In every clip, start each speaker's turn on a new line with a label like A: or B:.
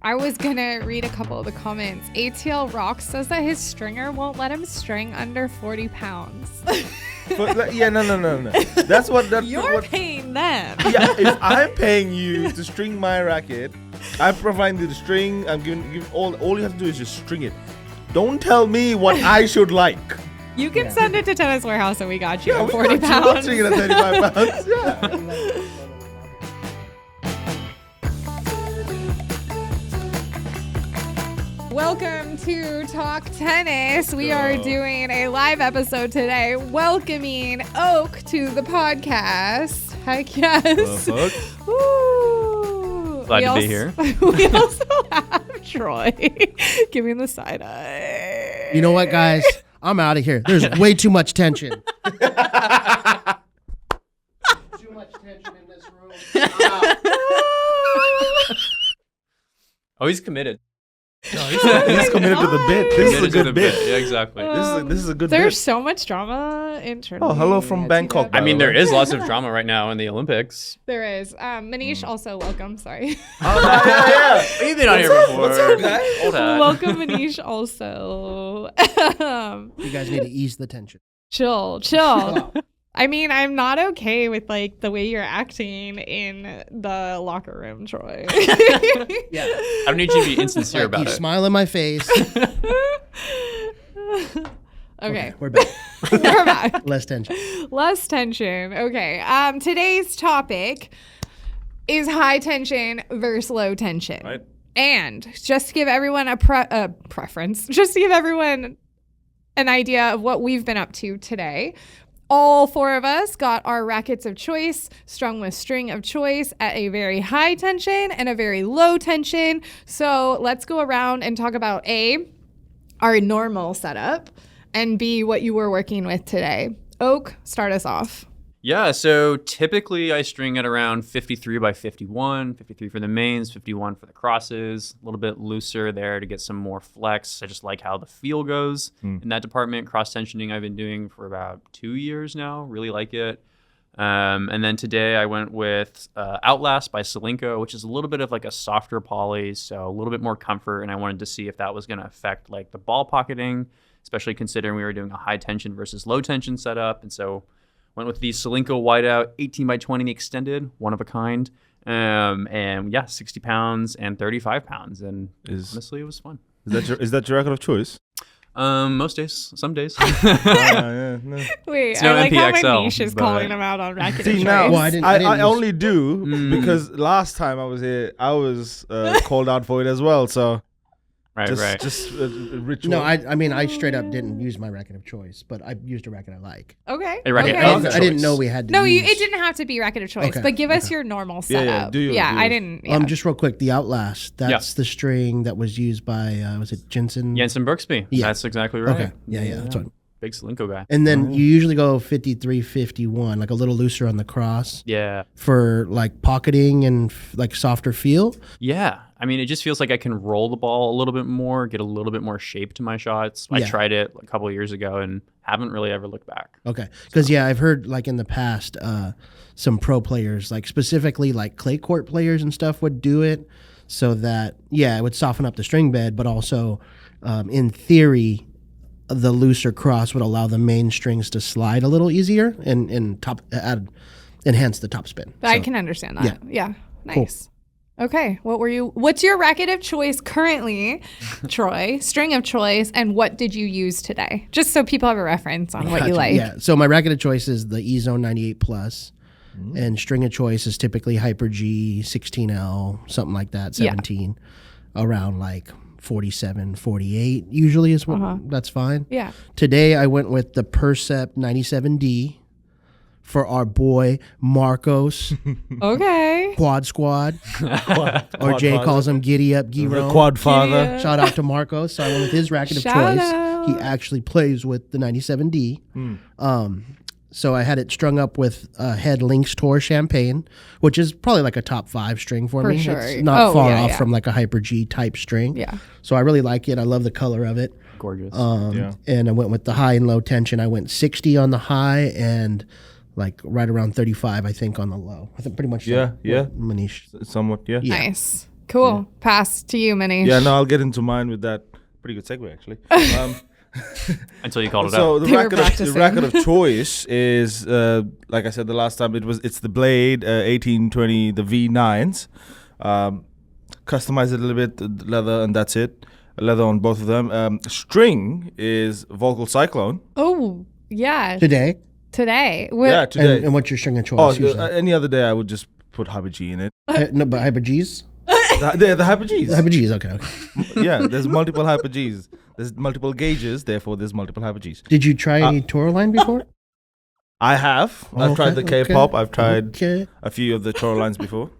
A: I was gonna read a couple of the comments. ATL Rock says that his stringer won't let him string under 40 pounds.
B: But, yeah, no. That's what.
A: You're paying them.
B: Yeah, if I'm paying you to string my racket, I'm providing you the string. I'm giving all you have to do is just string it. Don't tell me what I should like.
A: You can send it to Tennis Warehouse and we got you
B: Yeah,
A: at
B: we
A: 40
B: got
A: pounds.
B: you. String it at 35 pounds. Yeah.
A: Welcome to Talk Tennis. We are doing a live episode today, welcoming Oak to the podcast. Heck yes. Woo.
C: Glad to be here.
A: We also have Troy giving the side eye.
D: You know what, guys? I'm out of here. There's way too much tension. Too much tension in this room. I'm out.
C: Oh, he's committed.
B: No, he's committed to the bit. This is a good bit.
C: Yeah, exactly.
B: This is a good
A: There's
B: bit.
A: so much drama internally.
B: Oh, hello from Bangkok.
C: I mean, there is lots of drama right now in the Olympics.
A: There is. Manish, also welcome. Sorry.
B: Yeah.
C: You've been on here before.
B: What's up, guys?
C: Old hat.
A: Welcome, Manish, also.
D: You guys need to ease the tension.
A: Chill. I mean, I'm not okay with like the way you're acting in the locker room, Troy.
D: Yeah.
C: I don't need you to be insincere
D: Like,
C: about
D: you
C: it.
D: smile in my face.
A: Okay.
D: We're back.
A: We're back.
D: Less tension.
A: Less tension. Okay. Today's topic is high tension versus low tension.
B: Right.
A: And just to give everyone a preference, just to give everyone an idea of what we've been up to today, all four of us got our rackets of choice, strung with string of choice at a very high tension and a very low tension. So let's go around and talk about A, our normal setup, and B, what you were working with today. Oak, start us off.
C: Yeah, so typically I string at around 53 by 51, 53 for the mains, 51 for the crosses, a little bit looser there to get some more flex. I just like how the feel goes in that department. Cross tensioning I've been doing for about 2 years now, really like it. And then today I went with Outlast by Solinco, which is a little bit of like a softer poly, so a little bit more comfort, and I wanted to see if that was going to affect like the ball pocketing, especially considering we were doing a high tension versus low tension setup, and so went with the Solinco Whiteout 18 by 20 extended, one of a kind. And yeah, 60 pounds and 35 pounds. And honestly, it was fun.
B: Is that your record of choice?
C: Most days, some days.
B: Yeah, no.
A: Wait,
C: It's no
A: I like how
C: MPXL,
A: Manish is
C: but-
A: calling him out on racket
B: See
A: of
B: now,
A: choice.
D: Well, I didn't
B: I
D: use-
B: only do because last time I was here, I was called out for it as well. So
C: right.
B: just ritual.
D: No, I mean, I straight up didn't use my racket of choice, but I used a racket I like.
A: Okay.
C: A racket
A: okay.
C: of
D: I didn't know we had to
A: No,
D: use.
A: it didn't have to be racket of choice,
D: Okay,
A: but give us your normal
B: Yeah, yeah,
A: setup.
B: do yours, do
A: I
B: yours.
A: didn't. Yeah.
D: Just real quick, the Outlast. That's the string that was used by, was it Jensen?
C: Jensen Brooksby.
D: Yeah.
C: That's exactly right.
D: Okay. Yeah. That's what.
C: Big Solinco guy.
D: And then you usually go 53, 51, like a little looser on the cross
C: Yeah.
D: for like pocketing and like softer feel.
C: Yeah. I mean, it just feels like I can roll the ball a little bit more, get a little bit more shape to my shots. I
D: Yeah.
C: tried it a couple of years ago and haven't really ever looked back.
D: Okay. Because, I've heard like in the past, some pro players, like specifically like clay court players and stuff would do it so that, it would soften up the string bed, but also in theory, the looser cross would allow the main strings to slide a little easier and enhance the top spin.
A: I
D: So,
A: can understand that. Yeah. Nice. Okay. What's your racket of choice currently, Troy? String of choice, and what did you use today? Just so people have a reference on what you
D: Gotcha.
A: like.
D: Yeah. So my racket of choice is the E-Zone 98 Plus, and string of choice is typically Hyper G 16L, something like that, 17, around like 47, 48 usually is what that's fine.
A: Yeah.
D: Today I went with the Percept 97D for our boy Marcos
A: Okay.
D: Quad Squad, or Jay calls him Giddy Up
B: the
D: Giro.
B: quad father.
A: Yeah.
D: Shout out to Marcos. So I went with his racket of
A: Shout
D: choice.
A: out.
D: He actually plays with the 97D. So I had it strung up with Head Lynx Tour Champagne, which is probably like a top 5 string for me.
A: sure.
D: It's not
A: Oh,
D: far
A: yeah,
D: off
A: yeah.
D: from like a Hyper G type string.
A: Yeah.
D: So I really like it. I love the color of it.
C: Gorgeous.
D: And I went with the high and low tension. I went 60 on the high and like right around 35, I think, on the low. I think pretty much.
B: Yeah,
D: like
B: yeah.
D: what Manish.
B: Somewhat, yeah.
D: Yeah.
A: Nice. Cool. Pass to you, Manish.
B: Yeah, no, I'll get into mine with that. Pretty good segue, actually.
C: Until you called it
B: So
C: out.
B: the
A: They were
B: racket,
A: practicing.
B: the racket of choice is, like I said the last time, it's the Blade 1820, the V9s. Customize it a little bit, the leather, and that's it. Leather on both of them. String is Volcal Cyclone.
A: Oh, yeah.
D: Today.
A: Today.
B: Yeah, today.
D: And what's your string of choice?
B: Oh,
D: usually?
B: any other day I would just put Hyper G in it.
D: No, but Hyper G's?
B: The Hyper Gs.
D: Hyper G's, okay.
B: Yeah, there's multiple Hyper Gs. There's multiple gauges, therefore there's multiple Hyper Gs.
D: Did you try any Toro line before?
B: I have. I've tried the
D: Okay,
B: K-pop. I've tried
D: Okay.
B: a few of the Toro lines before.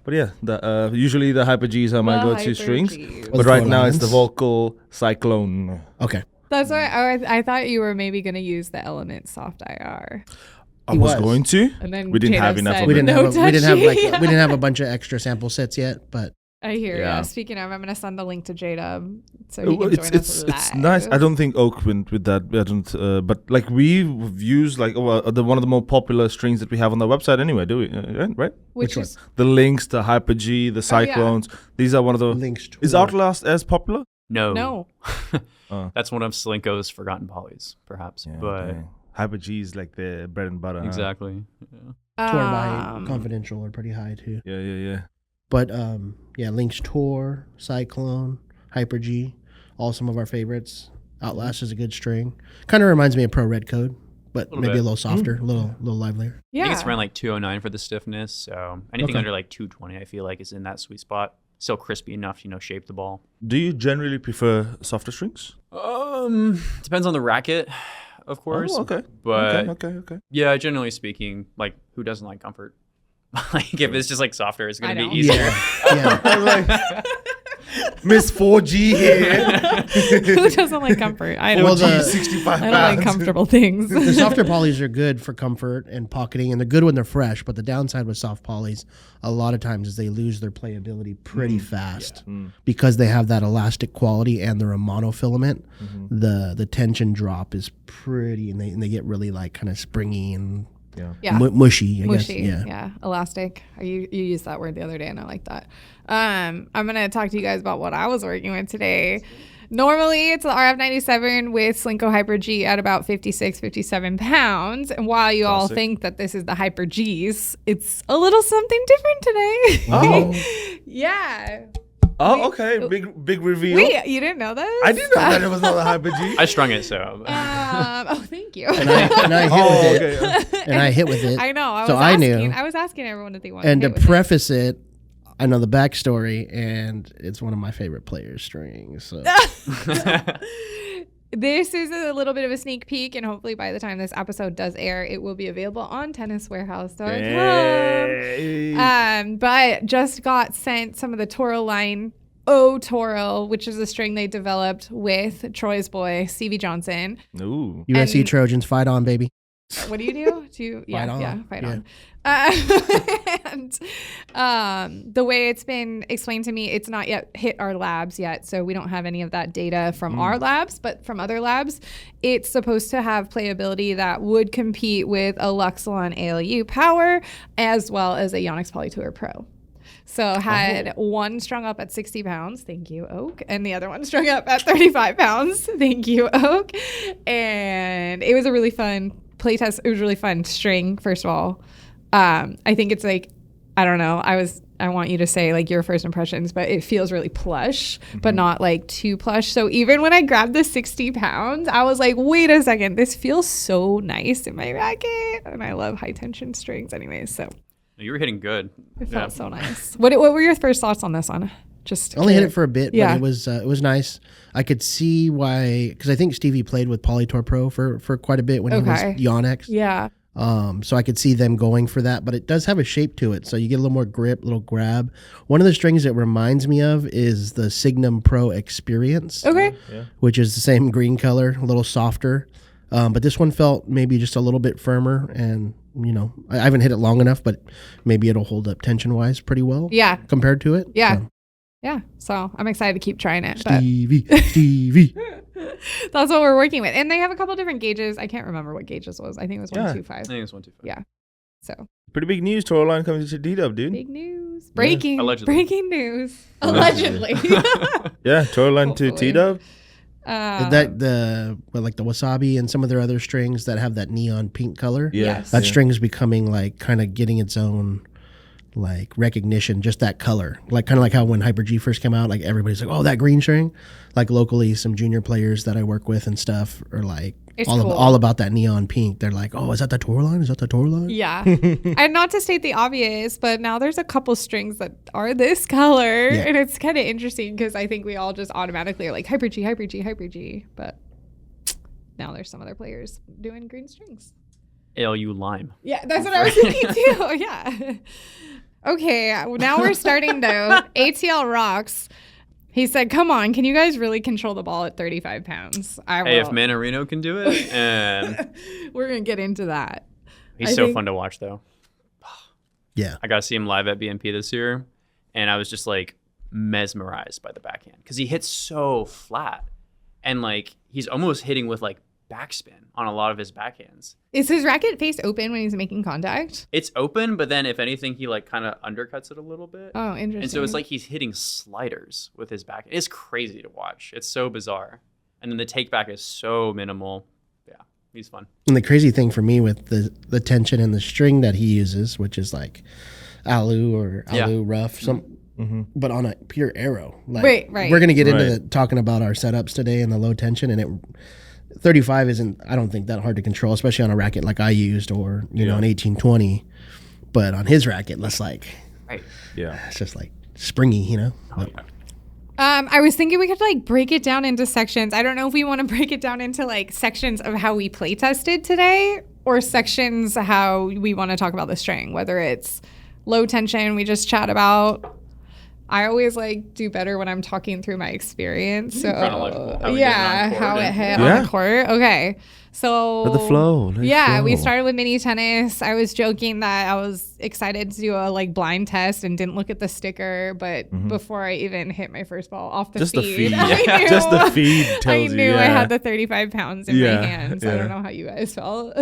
B: But yeah, usually the Hyper Gs are my
A: The
B: go-to
A: Hyper
B: strings.
A: G.
B: But
D: What's
B: right
D: Toro
B: now it's the
D: lines?
B: Volcal Cyclone.
D: Okay.
A: That's why I thought you were maybe going to use the Element Soft IR.
B: I
D: He
B: was
D: was.
B: going to.
A: And then
B: We didn't
A: J-Dub
B: have enough
A: said
B: of
D: We
B: it.
D: didn't
A: no
D: have we didn't have
A: touchy.
D: we didn't have a bunch of extra sample sets yet, but
A: I hear
B: Yeah.
A: ya. Speaking of, I'm going to send the link to J-Dub so he can
B: It's
A: join us
B: it's
A: live.
B: nice. I don't think Oak went with that. I don't. But like we've used like one of the more popular strings that we have on the website anyway. Do we? Right?
A: Which
D: Which
A: is
B: The Lynx, the Hyper G, the
A: Oh, yeah.
B: Cyclones. These are one of the.
D: links to
B: Is Outlast as popular?
C: No.
A: no.
C: That's one of Slinko's forgotten polys, perhaps. but
B: okay. Hyper G is like the bread and butter. huh?
C: exactly. Yeah.
D: Tour by Confidential are pretty high too.
B: Yeah.
D: But yeah, Link's Tour, Cyclone, Hyper G, all some of our favorites. Outlast is a good string. Kind of reminds me of Pro Red Code, but
C: Little
D: maybe
C: bit.
D: a little softer, a little livelier.
A: Yeah.
C: I think it's around like 209 for the stiffness. So anything
D: Okay.
C: under like 220, I feel like is in that sweet spot. Still crispy enough, shape the ball.
B: Do you generally prefer softer strings?
C: Depends on the racket, of course.
B: Oh, okay.
C: But
B: Okay.
C: yeah, generally speaking, like who doesn't like comfort? Like if it's just like softer, it's
A: I
C: gonna be
A: don't.
C: easier.
D: Yeah.
B: I was like, Miss 4G here.
A: Who doesn't like comfort? I don't.
D: Well,
B: 4G,
D: the-
B: 65
A: I don't like
B: pounds.
A: comfortable things.
D: The softer polys are good for comfort and pocketing, and they're good when they're fresh. But the downside with soft polys, a lot of times, is they lose their playability pretty fast because they have that elastic quality and they're a monofilament. The tension drop is pretty, and they get really like kind of springy and
A: Yeah.
D: mushy. I
A: Mushy.
D: guess.
A: Yeah. Elastic. You used that word the other day and I like that. I'm going to talk to you guys about what I was working with today. Normally, it's the RF97 with Slinko Hyper G at about 56, 57 pounds. And while you all
B: Classic.
A: think that this is the Hyper Gs, it's a little something different today.
B: Oh.
A: Yeah.
B: Oh, okay. Big reveal.
A: Wait, you didn't know this?
B: I didn't know that it was not a Hyper G.
C: I strung it, so
A: Oh, thank you.
D: And I hit
B: Oh,
D: with it.
B: okay.
D: And I hit with it.
A: I know.
D: So I knew.
A: I was asking everyone if they wanted
D: And
A: to
D: to
A: hit with it.
D: preface it, I know the backstory, and it's one of my favorite players' strings. So
A: This is a little bit of a sneak peek, and hopefully by the time this episode does air, it will be available on tenniswarehouse.com.
B: Hey.
A: But just got sent some of the Toro line Toro, which is a string they developed with Troy's boy, Stevie Johnson.
B: Ooh.
D: USC
A: And-
D: Trojans, fight on, baby.
A: What do you do?
D: Fight on.
A: Fight
D: Yeah.
A: on. And the way it's been explained to me, it's not yet hit our labs yet, so we don't have any of that data from our labs, but from other labs, it's supposed to have playability that would compete with a Luxilon ALU Power as well as a Yonex Polytour Pro. So had one strung up at 60 pounds, thank you, Oak, and the other one strung up at 35 pounds, thank you, Oak. And it was a really fun playtest. It was really fun string, first of all. I think it's like, I don't know, I want you to say like your first impressions, but it feels really plush, but not like too plush. So even when I grabbed the 60 pounds, I was like, wait a second, this feels so nice in my racket. And I love high tension strings anyways, so
C: you were hitting good.
A: it felt so nice. What were your first thoughts on this one? Just
D: I only hit it for a bit,
A: Yeah.
D: but it was nice. I could see why, because I think Stevie played with Polytour Pro for quite a bit when he
A: Okay.
D: was Yonex.
A: Yeah.
D: So I could see them going for that, but it does have a shape to it, so you get a little more grip, little grab. One of the strings it reminds me of is the Signum Pro Experience,
A: Okay.
D: which is the same green color, a little softer. But this one felt maybe just a little bit firmer, and I haven't hit it long enough, but maybe it'll hold up tension-wise pretty well.
A: Yeah.
D: Compared to it.
A: Yeah.
D: So,
A: Yeah. So I'm excited to keep trying it. But
D: Stevie.
A: that's what we're working with. And they have a couple different gauges. I can't remember what gauge this was. I think it was
B: Yeah.
A: 125.
C: I think it's 125.
A: Yeah. So
B: Pretty big news. Toro line coming to D-Dub, dude.
A: big news. news. Breaking
C: Allegedly.
A: breaking news. Allegedly.
B: Yeah, Tourline to
A: Hopefully.
B: T-Dub.
D: That the like the wasabi and some of their other strings that have that neon pink color.
B: Yeah.
A: Yes.
D: That
B: yeah.
D: string's becoming like kind of getting its own like recognition, just that color. Like kind of like how when Hyper G first came out, like everybody's like, oh, that green string. Like locally, some junior players that I work with and stuff are like
A: It's
D: all,
A: cool.
D: all about that neon pink. They're like, oh, is that the Tourline? Is that the Tourline?
A: Yeah. And not to state the obvious, but now there's a couple strings that are this color.
D: Yeah.
A: And it's kind of interesting because I think we all just automatically are like Hyper G, Hyper G, Hyper G. But now there's some other players doing green strings.
C: ALU Lime.
A: Yeah, that's what I was thinking too. Yeah. Okay, now we're starting though. ATL rocks. He said, "Come on, can you guys really control the ball at 35 pounds?" I
C: Hey, if
A: will.
C: Manarino can do it, and
A: We're gonna get into that.
C: he's
A: I
C: so
A: think-
C: fun to watch though.
D: Yeah.
C: I got to see him live at BNP this year, and I was just like mesmerized by the backhand because he hits so flat, and like he's almost hitting with like backspin on a lot of his backhands.
A: Is his racket face open when he's making contact?
C: It's open, but then if anything, he like kind of undercuts it a little bit.
A: Oh, interesting.
C: And so it's like he's hitting sliders with his back. It's crazy to watch. It's so bizarre. And then the take back is so minimal. Yeah, he's fun.
D: And the crazy thing for me with the tension and the string that he uses, which is like alu or alu rough, but on a pure arrow. Like,
A: Right.
D: We're gonna get into
B: Right.
D: talking about our setups today and the low tension, and it 35 isn't, I don't think, that hard to control, especially on a racket like I used or you know an 1820. But on his racket, let's like
C: Right.
B: Yeah.
D: it's just like springy, you know. But
A: I was thinking we could like break it down into sections. I don't know if we want to break it down into like sections of how we play tested today or sections how we want to talk about the string, whether it's low tension we just chat about. I always like do better when I'm talking through my experience. So
C: Chronological, how we
A: yeah,
C: did it on
A: how
C: court
A: it
C: and-
A: hit
B: Yeah.
A: on the court. Okay. So
B: Let the flow. Let it
A: yeah, we
B: flow.
A: started with mini tennis. I was joking that I was excited to do a like blind test and didn't look at the sticker, but before I even hit my first ball off the
B: Just the
A: feed,
B: feed.
A: I
B: Yeah.
A: knew,
B: Just the feed
A: I
B: tells you,
A: knew I
B: yeah.
A: had the 35 pounds in
B: Yeah,
A: my hands. I
B: yeah.
A: don't know how you guys felt.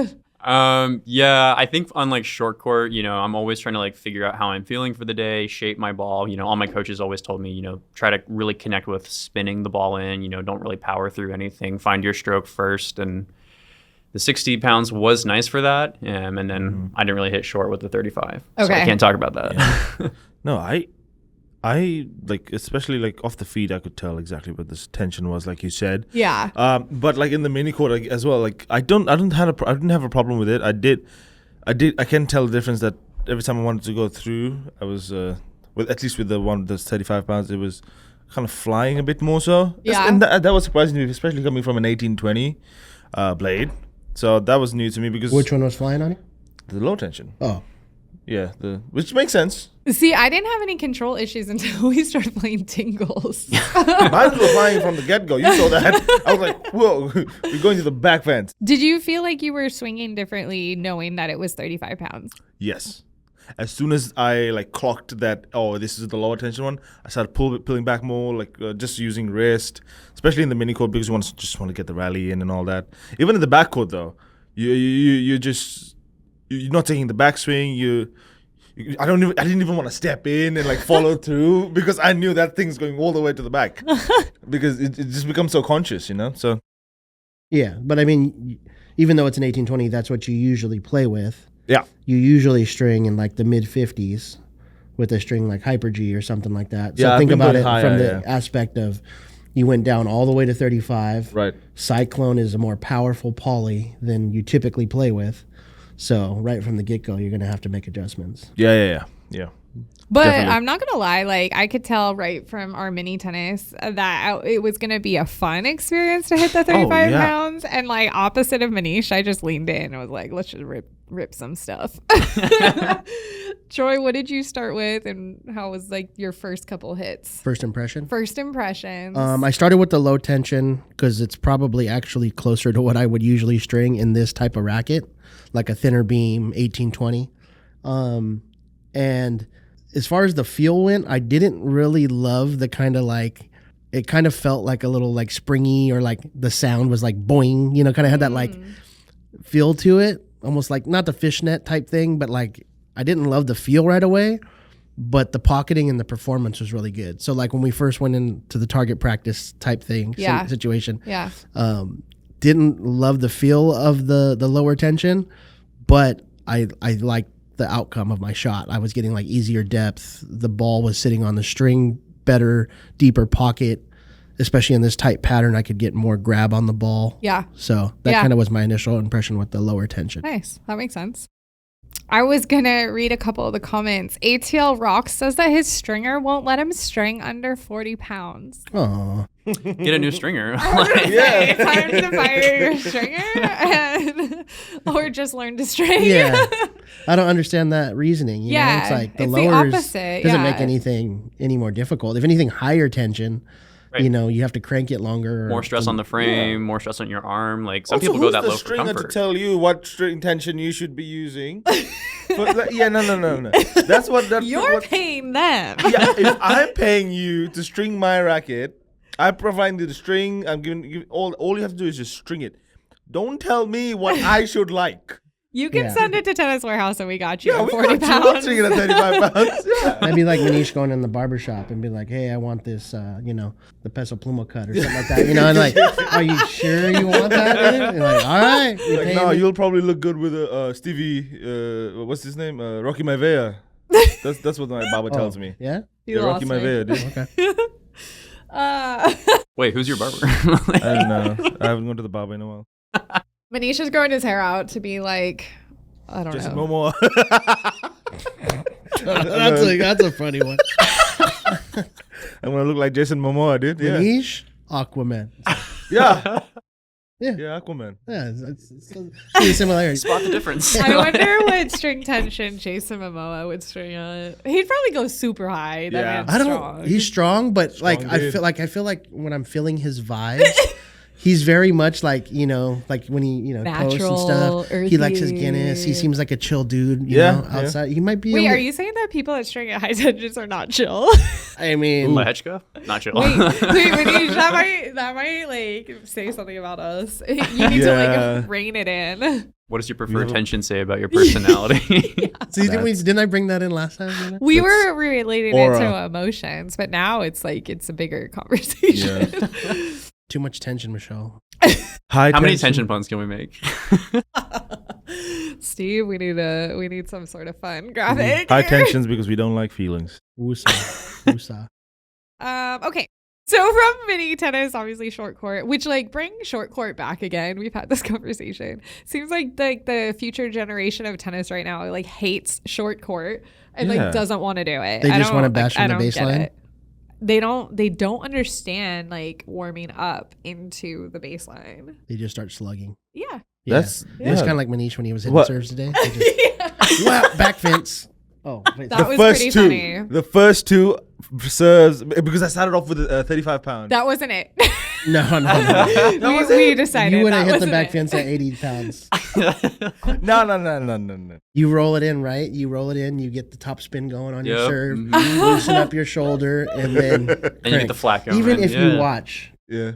C: Yeah, I think on like short court, you know, I'm always trying to like figure out how I'm feeling for the day, shape my ball. You know, all my coaches always told me, you know, try to really connect with spinning the ball in, you know, don't really power through anything, find your stroke first. And the 60 pounds was nice for that. And then I didn't really hit short with the 35. So
A: Okay.
C: I can't talk about that.
B: No, I like, especially like off the feed, I could tell exactly what this tension was, like you said.
A: Yeah.
B: But like in the mini court like, as well, like I didn't have a problem with it. I can tell the difference that every time I wanted to go through, I was with at least with the one that's 35 pounds, it was kind of flying a bit more so.
A: Yeah.
B: And that was surprising to me, especially coming from an 1820 blade. So that was new to me because
D: which one was flying on you?
B: the low tension.
D: Oh,
B: Yeah, which makes sense.
A: See, I didn't have any control issues until we started playing tingles.
B: Mine were flying from the get-go. You saw that. I was like, whoa, we're going to the back fence.
A: Did you feel like you were swinging differently knowing that it was 35 pounds?
B: Yes. As soon as I like clocked that, oh, this is the lower tension one, I started pulling back more, like just using wrist, especially in the mini court because you just want to get the rally in and all that. Even in the back court though, you're not taking the backswing. I didn't even want to step in and like follow through because I knew that thing's going all the way to the back because it just becomes so conscious, you know. So
D: yeah. But I mean, even though it's an 1820, that's what you usually play with.
B: yeah,
D: You usually string in like the mid 50s with a string like Hyper G or something like that. So
B: Yeah, I've
D: think
B: been
D: about
B: going
D: it
B: higher,
D: from the
B: yeah.
D: aspect of you went down all the way to 35.
B: right.
D: Cyclone is a more powerful poly than you typically play with. So right from the get-go, you're going to have to make adjustments.
B: Yeah.
A: But
B: Definitely.
A: I'm not gonna lie, like I could tell right from our mini tennis that it was gonna be a fun experience to hit the 35
B: yeah.
A: pounds. And like opposite of Manish, I just leaned in and was like, let's just rip some stuff. Troy, what did you start with, and how was like your first couple hits?
D: First impression?
A: First impressions.
D: I started with the low tension because it's probably actually closer to what I would usually string in this type of racket, like a thinner beam 1820. And as far as the feel went, I didn't really love the kind of like, it kind of felt like a little like springy, or like the sound was like boing, you know, kind of had that like feel to it, almost like not the fishnet type thing, but like I didn't love the feel right away. but the pocketing and the performance was really good. So like when we first went into the target practice type thing situation,
A: Yeah.
D: didn't love the feel of the lower tension, but I liked the outcome of my shot. I was getting like easier depth. The ball was sitting on the string better, deeper pocket, especially in this tight pattern. I could get more grab on the ball.
A: Yeah.
D: So that
A: Yeah.
D: kind of was my initial impression with the lower tension.
A: Nice. That makes sense. I was going to read a couple of the comments. ATL Rock says that his stringer won't let him string under 40 pounds.
D: Oh,
C: Get a new stringer.
A: Yeah. Time to fire your stringer or just learn to string.
D: yeah. I don't understand that reasoning. You know? It's like the
A: it's the
D: lowers
A: opposite.
D: doesn't
A: Yeah.
D: make anything any more difficult. If anything, higher tension,
C: Right.
D: you know, you have to crank it longer.
C: More stress on the frame, more stress on your arm. Like some
B: Also,
C: people go
B: who's
C: that
B: the
C: low for
B: stringer to
C: comfort.
B: tell you what string tension you should be using? No. That's what. That's
A: You're
B: what,
A: paying them.
B: Yeah, if I'm paying you to string my racket, I provide you the string. I'm giving you all you have to do is just string it. Don't tell me what I should like.
A: You can
D: Yeah.
A: send it to Tennis Warehouse and we got you
B: Yeah,
A: at
B: we
A: 40
B: got you. We'll
A: pounds.
B: string it at 35 pounds. Yeah.
D: That'd be like Manish going in the barber shop and be like, "Hey, I want this, the Peso Pluma cut or something like that." You know, and like, "Are you sure you want that?" dude?" And like, "All right." you
B: Like,
D: pay
B: no,
D: me."
B: you'll probably look good with Stevie. What's his name? Rocky Maivia. That's what my barber tells me.
D: Yeah.
A: You
B: Yeah, Rocky
A: lost me.
B: Maivia, dude.
D: Okay.
C: Wait, who's your barber?
B: I don't know. I haven't gone to the barber in a while.
A: Manisha's growing his hair out to be like, I don't
B: Jason
A: know.
B: Momoa.
D: that's a funny one.
B: I'm gonna look like Jason Momoa, dude. Yeah.
D: Manish, Aquaman.
B: Yeah.
D: Yeah.
B: Yeah, Aquaman.
D: Yeah, it's a similarity.
C: Spot the difference.
A: I wonder what string tension Jason Momoa would string on. He'd probably go super high. That
B: Yeah.
A: man's
D: I don't.
A: strong.
D: He's strong, but like
B: Strong dude.
D: I feel like when I'm feeling his vibes, he's very much like like when he posts and
A: Natural,
D: stuff. He likes his
A: earthy.
D: Guinness. He seems like a chill dude. You
B: Yeah,
D: know,
B: yeah.
D: outside he might be.
A: Wait,
D: a
A: are
D: li-
A: you saying that people that string at high tensions are not chill?
D: I mean,
C: Lehechka? Not chill.
A: wait, Manish, that might like say something about us. You need to
B: Yeah.
A: like rein it in.
C: What does your preferred tension say about your personality?
D: see, didn't I bring that in last time? You know?
A: We were relating it
B: aura.
A: to emotions, but now it's like it's a bigger conversation.
D: Too much tension, Michelle.
B: High
C: How many tension puns can we make?
A: Steve, we need some sort of fun graphic.
B: High
A: here.
B: tensions because we don't like feelings.
D: Woosah, woosah.
A: Okay. So from mini tennis, obviously short court, which like bring short court back again. We've had this conversation. Seems like the future generation of tennis right now like hates short court and
B: Yeah.
A: like doesn't want to do it.
D: They
A: I
D: just
A: don't-
D: wanna bash
A: like,
D: from
A: I
D: the
A: don't get
D: baseline?
A: it. They don't understand like warming up into the baseline.
D: They just start slugging.
A: Yeah.
D: Yeah.
B: That's
D: It was
B: yeah.
D: kind of like Manish when he was hitting
B: What?
D: serves today. They just, wow, back fence. Oh, wait.
A: That was pretty funny.
B: The first two serves because I started off with 35 pounds.
A: That wasn't it.
D: no.
A: we decided
D: You would
A: that
D: have hit the
A: wasn't
D: back
A: it.
D: fence at 80 pounds.
B: No.
D: You roll it in, right? You roll it in, you get the top spin going on your
C: Yep.
D: serve,
C: Mhm.
D: loosen up your shoulder, and then
C: And you get the flat going.
D: Even if
C: Yeah.
D: you watch,
B: Yeah.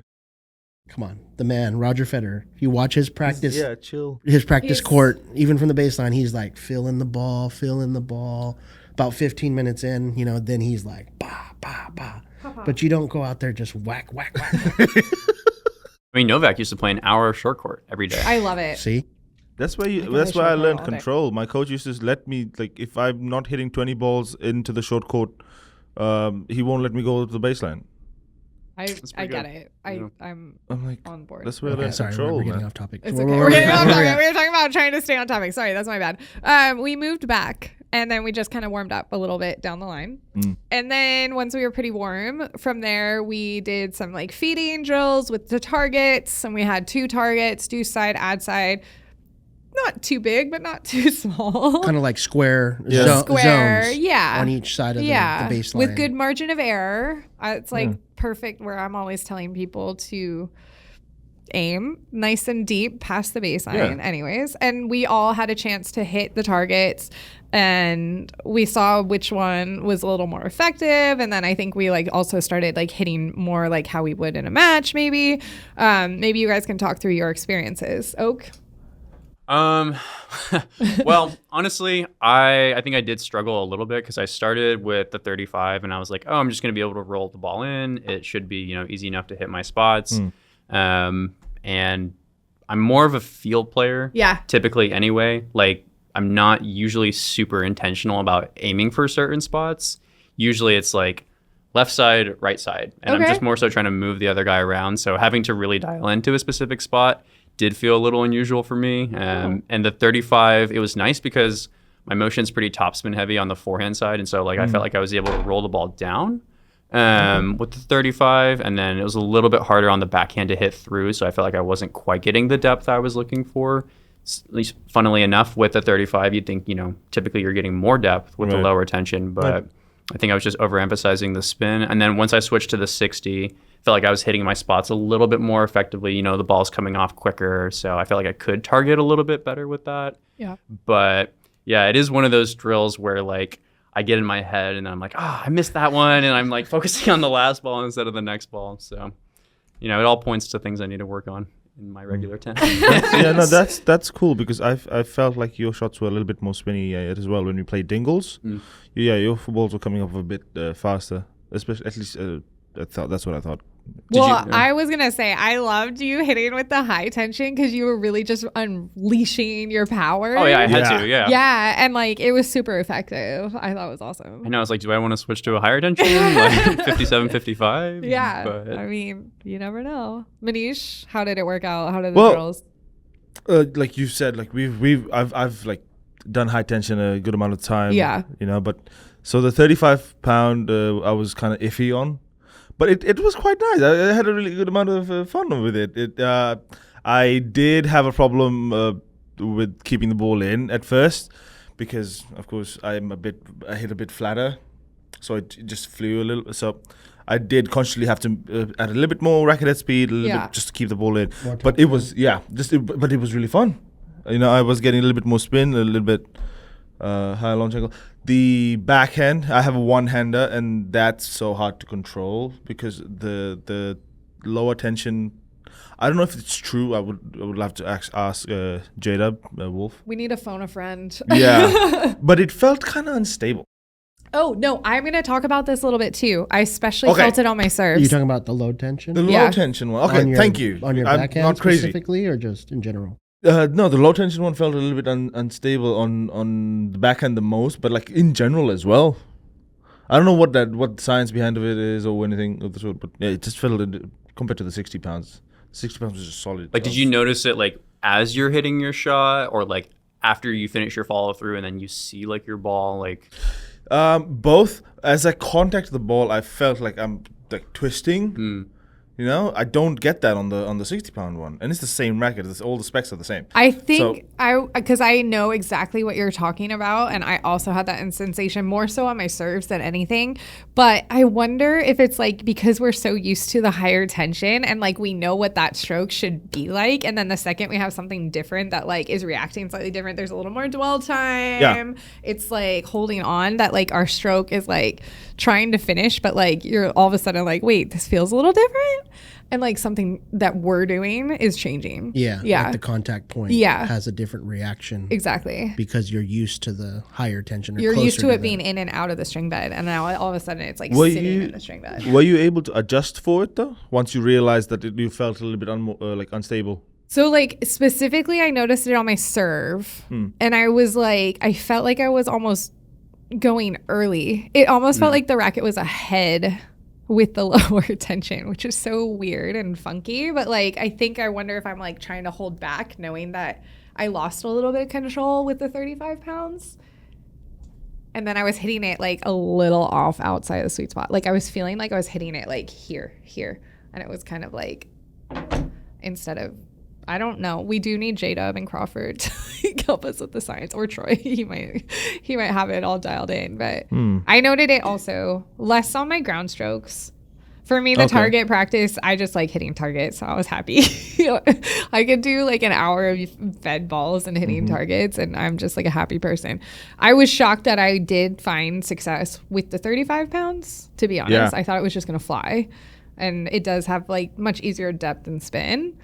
D: come on, the man, Roger Federer, if you watch his practice,
B: Yeah, chill.
D: his practice
A: He's-
D: court, even from the baseline, he's like feeling the ball. About 15 minutes in, then he's like, bah, bah, bah. But you don't go out there just whack, whack, whack.
C: I mean, Novak used to play an hour of short court every day.
A: I love it.
D: See?
B: That's why
A: can
B: that's
A: play
B: why I
A: short court
B: learned
A: all day.
B: control. My coach used to let me like if I'm not hitting 20 balls into the short court, he won't let me go to the baseline.
A: I
C: pretty
A: get
C: good.
A: it.
C: Yeah.
A: I'm
B: I'm like,
A: on board.
B: that's where I
D: Okay,
B: learned
D: sorry,
B: control,
D: we're getting
B: man.
D: off topic.
A: It's
D: Where-
A: okay.
D: where-
A: We're getting
D: where-
A: off
D: where-
A: topic. We were talking about trying to stay on topic. Sorry, that's my bad. We moved back and then we just kind of warmed up a little bit down the line. And then once we were pretty warm, from there we did some like feeding drills with the targets, and we had 2 targets, do side, add side. Not too big, but not too small.
D: Kind of like square,
B: Yeah.
A: Square,
D: zones
A: yeah.
D: on each side of the baseline.
A: with good margin of error. It's like perfect where I'm always telling people to aim nice and deep past the baseline anyways, and we all had a chance to hit the targets and we saw which one was a little more effective, and then I think we like also started like hitting more like how we would in a match. Maybe you guys can talk through your experiences. Oak.
C: Well, honestly, I think I did struggle a little bit because I started with the 35 and I was like, oh, I'm just going to be able to roll the ball in. It should be, easy enough to hit my spots. And I'm more of a field player.
A: Yeah.
C: Typically anyway. Like, I'm not usually super intentional about aiming for certain spots. Usually it's like left side, right side. And I'm
A: Okay.
C: just more so trying to move the other guy around. So having to really dial into a specific spot did feel a little unusual for me. And the 35, it was nice because my motion's pretty topspin heavy on the forehand side. And so like I felt like I was able to roll the ball down with the 35. And then it was a little bit harder on the backhand to hit through. So I felt like I wasn't quite getting the depth I was looking for. At least funnily enough, with the 35, you'd think, typically you're getting more depth with the
B: Right.
C: lower tension. But I think I was just overemphasizing the spin. And then once I switched to the 60, felt like I was hitting my spots a little bit more effectively. The ball's coming off quicker. So I felt like I could target a little bit better with that.
A: Yeah.
C: But yeah, it is one of those drills where like I get in my head and I'm like, I missed that one. And I'm like focusing on the last ball instead of the next ball. So, it all points to things I need to work on in my regular tennis.
B: Yeah, no, that's cool because I felt like your shots were a little bit more spinny as well when we played dingles. Yeah, your balls were coming off a bit faster, especially at least that's what I thought.
A: Well, I was going to say, I loved you hitting with the high tension because you were really just unleashing your power.
C: Oh, yeah, I had
B: Yeah.
C: to. Yeah.
A: Yeah, and like it was super effective. I thought it was awesome.
C: I know. I was like, do I want to switch to a higher tension? Like 57, 55?
A: Yeah.
C: But
A: I mean, you never know. Manish, how did it work out? How did the
B: Well,
A: girls?
B: Like you said, like I've like done high tension a good amount of time.
A: Yeah.
B: But so the 35 pound I was kind of iffy on, but it was quite nice. I had a really good amount of fun with it. I did have a problem with keeping the ball in at first because of course I hit a bit flatter, so it just flew a little. So I did consciously have to add a little bit more racket head speed, a little
A: Yeah.
B: bit just to keep the ball in.
D: More
B: But it was but it was really fun. I was getting a little bit more spin, a little bit higher launch angle. The backhand, I have a one-hander, and that's so hard to control because the lower tension. I don't know if it's true. I would love to ask Jada Wolf.
A: We need to phone a friend.
B: Yeah, but it felt kind of unstable.
A: Oh, no, I'm going to talk about this a little bit too. I especially
B: Okay.
A: felt it on my
D: Are
A: serves.
D: you talking about the low tension?
B: The
A: Yeah.
B: low tension one. Okay,
D: On your-
B: thank you.
D: On your
B: I'm
D: backhand
B: not crazy.
D: specifically, or just in general?
B: No, the low tension one felt a little bit unstable on the backhand the most, but like in general as well. I don't know what the science behind of it is or anything of the sort, but yeah, it just felt compared to the 60 pounds. 60 pounds was just solid.
C: like, did you notice it like as you're hitting your shot or like after you finish your follow through and then you see like your ball like
B: Both. As I contacted the ball, I felt like I'm like twisting. I don't get that on the 60-pound one, and it's the same racket. All the specs are the same.
A: I think because I know exactly what you're talking about, and I also had that sensation more so on my serves than anything. But I wonder if it's like because we're so used to the higher tension and like we know what that stroke should be like, and then the second we have something different that like is reacting slightly different, there's a little more dwell time.
B: Yeah.
A: It's like holding on that like our stroke is like trying to finish, but like you're all of a sudden like, wait, this feels a little different. And like something that we're doing is changing.
D: Yeah.
A: Yeah.
D: Like the contact point
A: Yeah.
D: has a different reaction
A: Exactly.
D: because you're used to the higher tension. Or
A: You're used
D: closer
A: to it
D: the-
A: being in and out of the string bed, and now all of a sudden it's like
B: Were
A: sitting
B: you-
A: in the string bed.
B: Were you able to adjust for it though? Once you realized that you felt a little bit unstable.
A: So like specifically, I noticed it on my serve, and I was like, I felt like I was almost going early. It almost felt like the racket was ahead with the lower tension, which is so weird and funky. But like, I think I wonder if I'm like trying to hold back, knowing that I lost a little bit of control with the 35 pounds. And then I was hitting it like a little off outside the sweet spot. Like I was feeling like I was hitting it like here. And it was kind of like, instead of, I don't know. We do need J-Dub and Crawford to help us with the science, or Troy. He might have it all dialed in. But I noted it also less on my ground strokes. For me, the
B: Okay.
A: target practice, I just like hitting targets, so I was happy. I could do like an hour of fed balls and hitting targets, and I'm just like a happy person. I was shocked that I did find success with the 35 pounds, to be honest.
B: Yeah.
A: I thought it was just going to fly. And it does have like much easier depth and spin.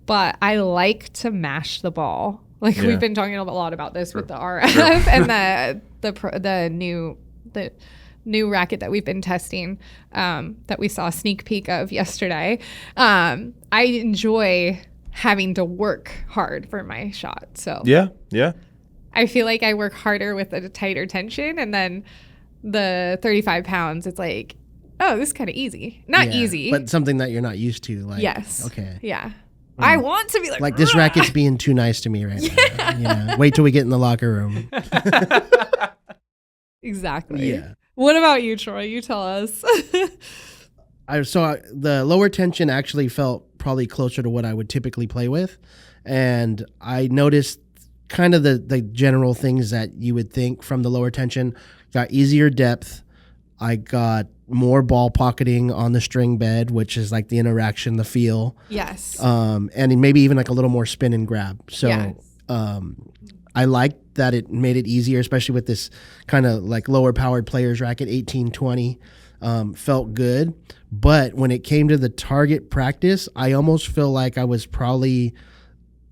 A: But I like to mash the ball Like
B: Yeah.
A: we've been talking a lot about this with the RF and the new racket that we've been testing, that we saw a sneak peek of yesterday. I enjoy having to work hard for my shot. So
B: Yeah. Yeah.
A: I feel like I work harder with a tighter tension, and then the 35 pounds, it's like, oh, this is kind of easy. Not
D: Yeah,
A: easy.
D: but something that you're not used to. Like,
A: Yes.
D: Okay.
A: Yeah. I want to be
D: Like this
A: "Rah!"
D: racket's being too nice to me right now. Yeah. Wait till we get in the locker room.
A: Exactly.
D: Yeah.
A: What about you, Troy? You tell us.
D: The lower tension actually felt probably closer to what I would typically play with, and I noticed kind of the general things that you would think from the lower tension. Got easier depth. I got more ball pocketing on the string bed, which is like the interaction, the feel,
A: Yes.
D: and maybe even like a little more spin and grab. So
A: Yes.
D: I liked that it made it easier, especially with this kind of like lower powered players racket, 1820. Felt good. But when it came to the target practice, I almost feel like I was probably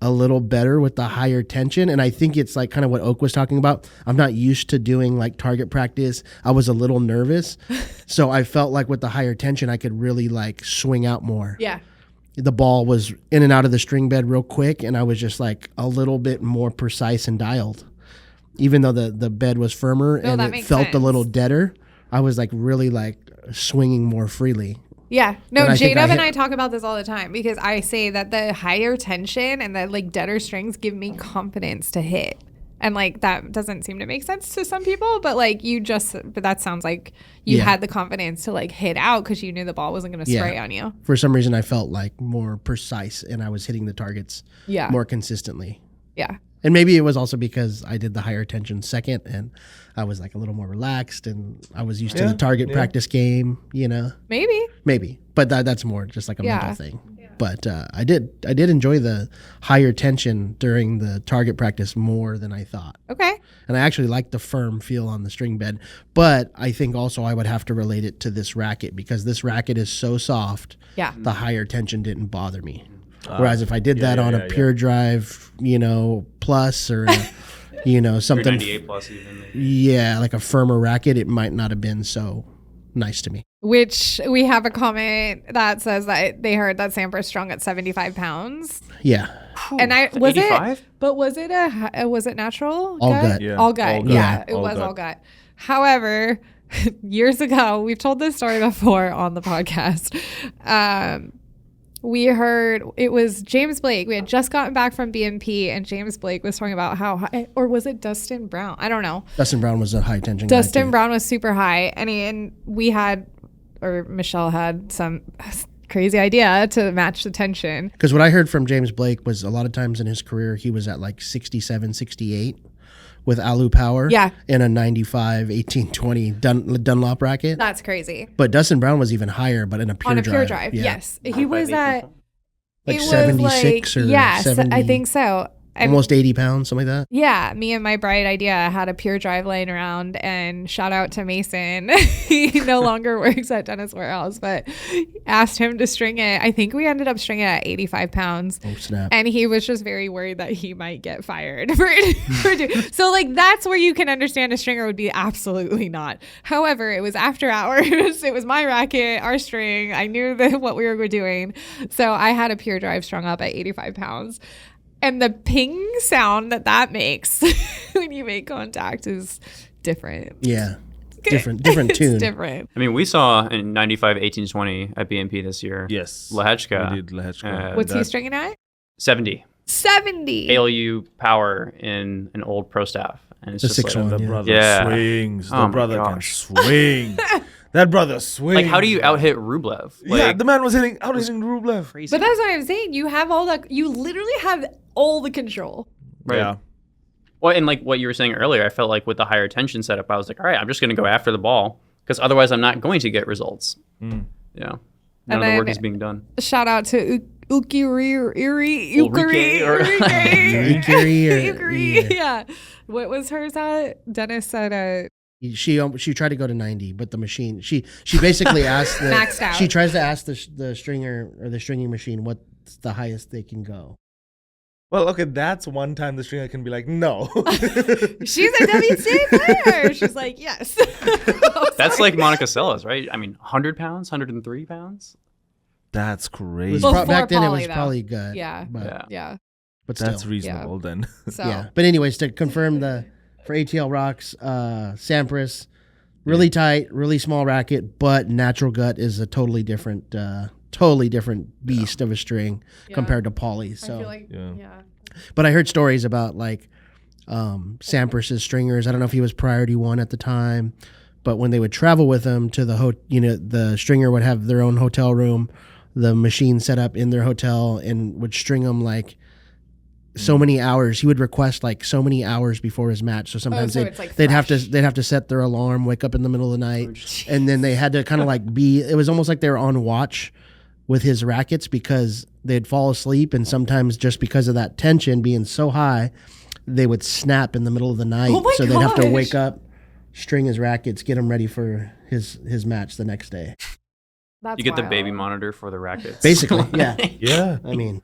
D: a little better with the higher tension. And I think it's like kind of what Oak was talking about. I'm not used to doing like target practice. I was a little nervous. So I felt like with the higher tension, I could really like swing out more.
A: Yeah.
D: The ball was in and out of the string bed real quick, and I was just like a little bit more precise and dialed. Even though the bed was firmer and
A: that
D: it
A: makes
D: felt a
A: sense.
D: little deader, I was like really like swinging more freely.
A: Yeah. No,
D: And I think
A: J-Dub
D: I
A: and
D: hit-
A: I talk about this all the time because I say that the higher tension and the like deader strings give me confidence to hit. And like that doesn't seem to make sense to some people, but like but that sounds like you
D: Yeah.
A: had the confidence to like hit out because you knew the ball wasn't going to
D: Yeah.
A: spray on you.
D: For some reason, I felt like more precise and I was hitting the targets
A: Yeah.
D: more consistently.
A: Yeah.
D: And maybe it was also because I did the higher tension second and I was like a little more relaxed and I was used to the target practice game, you know?
A: Maybe.
D: But that's more just like a
A: Yeah.
D: mental thing. But I did enjoy the higher tension during the target practice more than I thought.
A: Okay.
D: And I actually liked the firm feel on the string bed. But I think also I would have to relate it to this racket because this racket is so soft.
A: Yeah.
D: The higher tension didn't bother me. Whereas if I did that on a Pure Drive, plus or, something,
C: 98 plus even.
D: like a firmer racket, it might not have been so nice to me.
A: Which we have a comment that says that they heard that Sampras strung at 75 pounds.
D: Yeah.
A: And was
C: 85?
A: it? But was it was it natural?
D: All gut.
B: Yeah.
A: All gut.
B: All gut.
A: Yeah, it
B: All
A: was
B: gut.
A: all gut. However, years ago, we've told this story before on the podcast. We heard it was James Blake. We had just gotten back from BMP, and James Blake was talking about how high, or was it Dustin Brown? I don't know.
D: Dustin Brown was a high tension guy,
A: Dustin
D: too.
A: Brown was super high, and we had, or Michelle had some crazy idea to match the tension.
D: Because what I heard from James Blake was a lot of times in his career, he was at like 67, 68 with Alu Power
A: Yeah.
D: in a 95, 1820 Dunlop racket.
A: That's crazy.
D: But Dustin Brown was even higher, but in a pure
A: On a
D: drive.
A: pure drive,
D: Yeah.
A: yes. He was at
D: Like
A: it was
D: 76 or
A: yes,
D: 70,
A: I think so. And
D: almost 80 pounds, something like that.
A: yeah, me and my bright idea had a pure drive laying around, and shout out to Mason. He no longer works at Dennis Warehouse, but asked him to string it. I think we ended up stringing it at 85 pounds.
D: Oh, snap.
A: And he was just very worried that he might get fired so like that's where you can understand a stringer would be absolutely not. However, it was after hours. It was my racket, our string. I knew what we were doing. So I had a pure drive strung up at 85 pounds. And the ping sound that makes when you make contact is different.
D: Yeah. Different
A: It's
D: tune.
A: different.
C: I mean, we saw in 95 1820 at BMP this year.
B: Yes.
C: Lehechka.
B: We did Lehechka.
A: What's he stringing at?
C: 70
A: 70.
C: ALU power in an old pro staff. And it's
D: The
C: just
D: 6-1.
C: like,
B: The
D: Yeah.
B: brother
C: Yeah.
B: swings. The
C: Oh my
B: brother can
C: gosh.
B: swing. That brother swings.
C: like, how do you out hit Rublev? Like,
B: Yeah, the man was hitting Rublev.
C: crazy.
A: But that's what I'm saying. You have you literally have all the control.
C: Right.
B: Yeah.
C: Well, and like what you were saying earlier, I felt like with the higher tension setup, I was like, all right, I'm just going to go after the ball because otherwise I'm not going to get results. None of the work
A: then-
C: is being done.
A: Shout out to Ukiri or Uri.
C: Ulrike or-
A: Ukiri. Yeah. What was hers at? Dennis said
D: She tried to go to 90, but the machine she basically asked the
A: Maxed out.
D: She tries to ask the stringer or the stringing machine what's the highest they can go.
B: Well, okay, that's one time the stringer can be like, no.
A: She's a WTA player. She's like, yes.
C: That's like Monica Seles, right? I mean, 100 pounds, 103 pounds.
B: That's
D: It
B: crazy.
D: was
A: Before
D: back then, it
A: Polly,
D: was
A: though.
D: probably good.
A: Yeah.
D: But,
C: Yeah.
A: Yeah.
D: but still.
B: That's reasonable then.
A: So
D: Yeah. But anyways, to confirm for ATL Rocks, Sampras, really tight, really small racket, but Natural Gut is a totally different beast of a string
A: Yeah.
D: compared to Polly.
A: I
D: So,
A: feel like,
B: Yeah.
A: yeah.
D: but I heard stories about like Sampras's stringers. I don't know if he was priority one at the time, but when they would travel with him to the stringer would have their own hotel room, the machine set up in their hotel, and would string them like so many hours. He would request like so many hours before his match. So sometimes
A: so it's, like,
D: they'd have
A: fresh.
D: to set their alarm, wake up in the middle of the night, and then they had to kind of like it was almost like they were on watch with his rackets because they'd fall asleep, and sometimes just because of that tension being so high, they would snap in the middle of the night.
A: Oh my
D: so they'd have to
A: gosh.
D: wake up, string his rackets, get him ready for his match the next day.
A: That's
C: You get the
A: wild.
C: baby monitor for the rackets.
D: Basically, yeah.
B: Yeah.
D: I mean,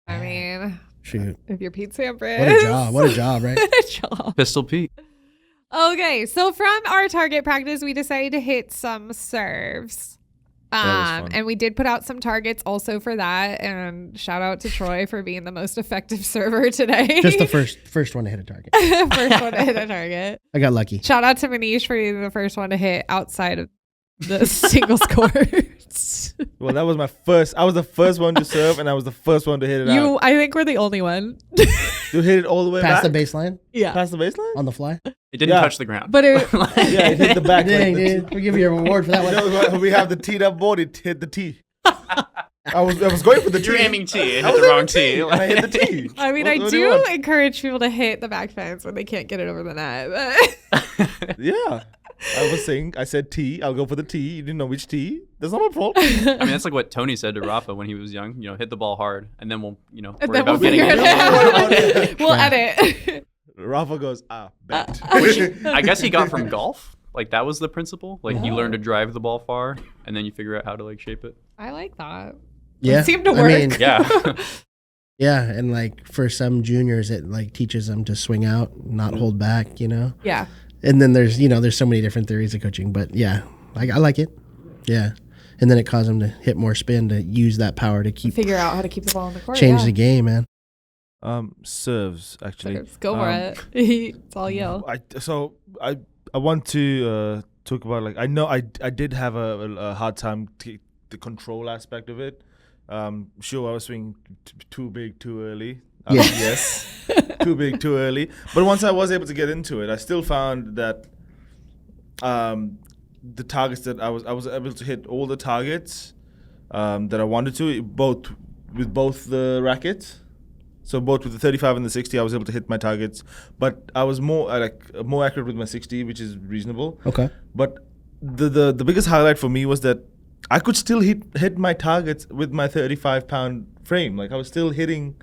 A: I mean,
D: shoot,
A: if you're Pete Sampras.
D: what a job, right?
A: What a job.
C: Pistol Pete.
A: Okay, so from our target practice, we decided to hit some serves.
B: was fun.
A: And we did put out some targets also for that. And shout out to Troy for being the most effective server today.
D: Just the first one to hit a target.
A: first one to hit a target.
D: I got lucky.
A: Shout out to Manish for being the first one to hit outside of the singles courts.
B: Well, that was my first. I was the first one to serve, and I was the first one to hit it out.
A: I think we're the only one.
B: You hit it all the way
D: Past
B: back?
D: the baseline
A: Yeah.
B: Past the baseline?
D: on the fly.
C: It didn't
B: Yeah.
C: touch the ground.
A: But it,
B: Yeah, it hit the back.
D: Dang,
B: like
D: dude, we'll give you a reward for that one.
B: No, we have the teed up board. It hit the tee. I was going for the
C: You're
B: tee.
C: aiming T. It
B: I
C: hit
B: was
C: the wrong
B: aiming
C: T.
B: and I hit the tee.
A: I mean,
B: What
A: I
B: do you
A: do
B: want?
A: encourage people to hit the back fence when they can't get it over the net. But
B: Yeah. I said tee. I'll go for the tee. You didn't know which tee. That's not my fault.
C: I mean, that's like what Tony said to Rafa when he was young. You know, hit the ball hard, and then we'll,
A: and
C: worry
A: then we'll
C: about getting
A: figure it
C: it.
A: out. We'll edit.
B: Rafa goes, bet.
C: Which I guess he got from golf. Like that was the principle. Like you learn to drive the ball far, and then you figure out how to like shape it.
A: I like that.
D: Yeah,
A: It seemed to
D: I
A: work.
D: mean,
C: Yeah.
D: yeah, and like for some juniors, it like teaches them to swing out, not hold back.
A: Yeah.
D: And then there's so many different theories of coaching, but yeah, I like it. Yeah, and then it caused them to hit more spin to use that power to keep
A: Figure out how to keep the ball in the court.
D: change
A: yeah.
D: the game, man.
B: Serves actually.
A: Serves. Go for it. It's all you.
B: I want to talk about like I know I did have a hard time the control aspect of it. Sure, I was swinging too big too early.
D: Yeah.
B: Yes, too big too early. But once I was able to get into it, I still found that the targets that I was able to hit all the targets that I wanted to, both with both the rackets. So both with the 35 and the 60, I was able to hit my targets. But I was more accurate with my 60, which is reasonable.
D: Okay.
B: But the biggest highlight for me was that I could still hit my targets with my 35-pound frame. Like I was still hitting,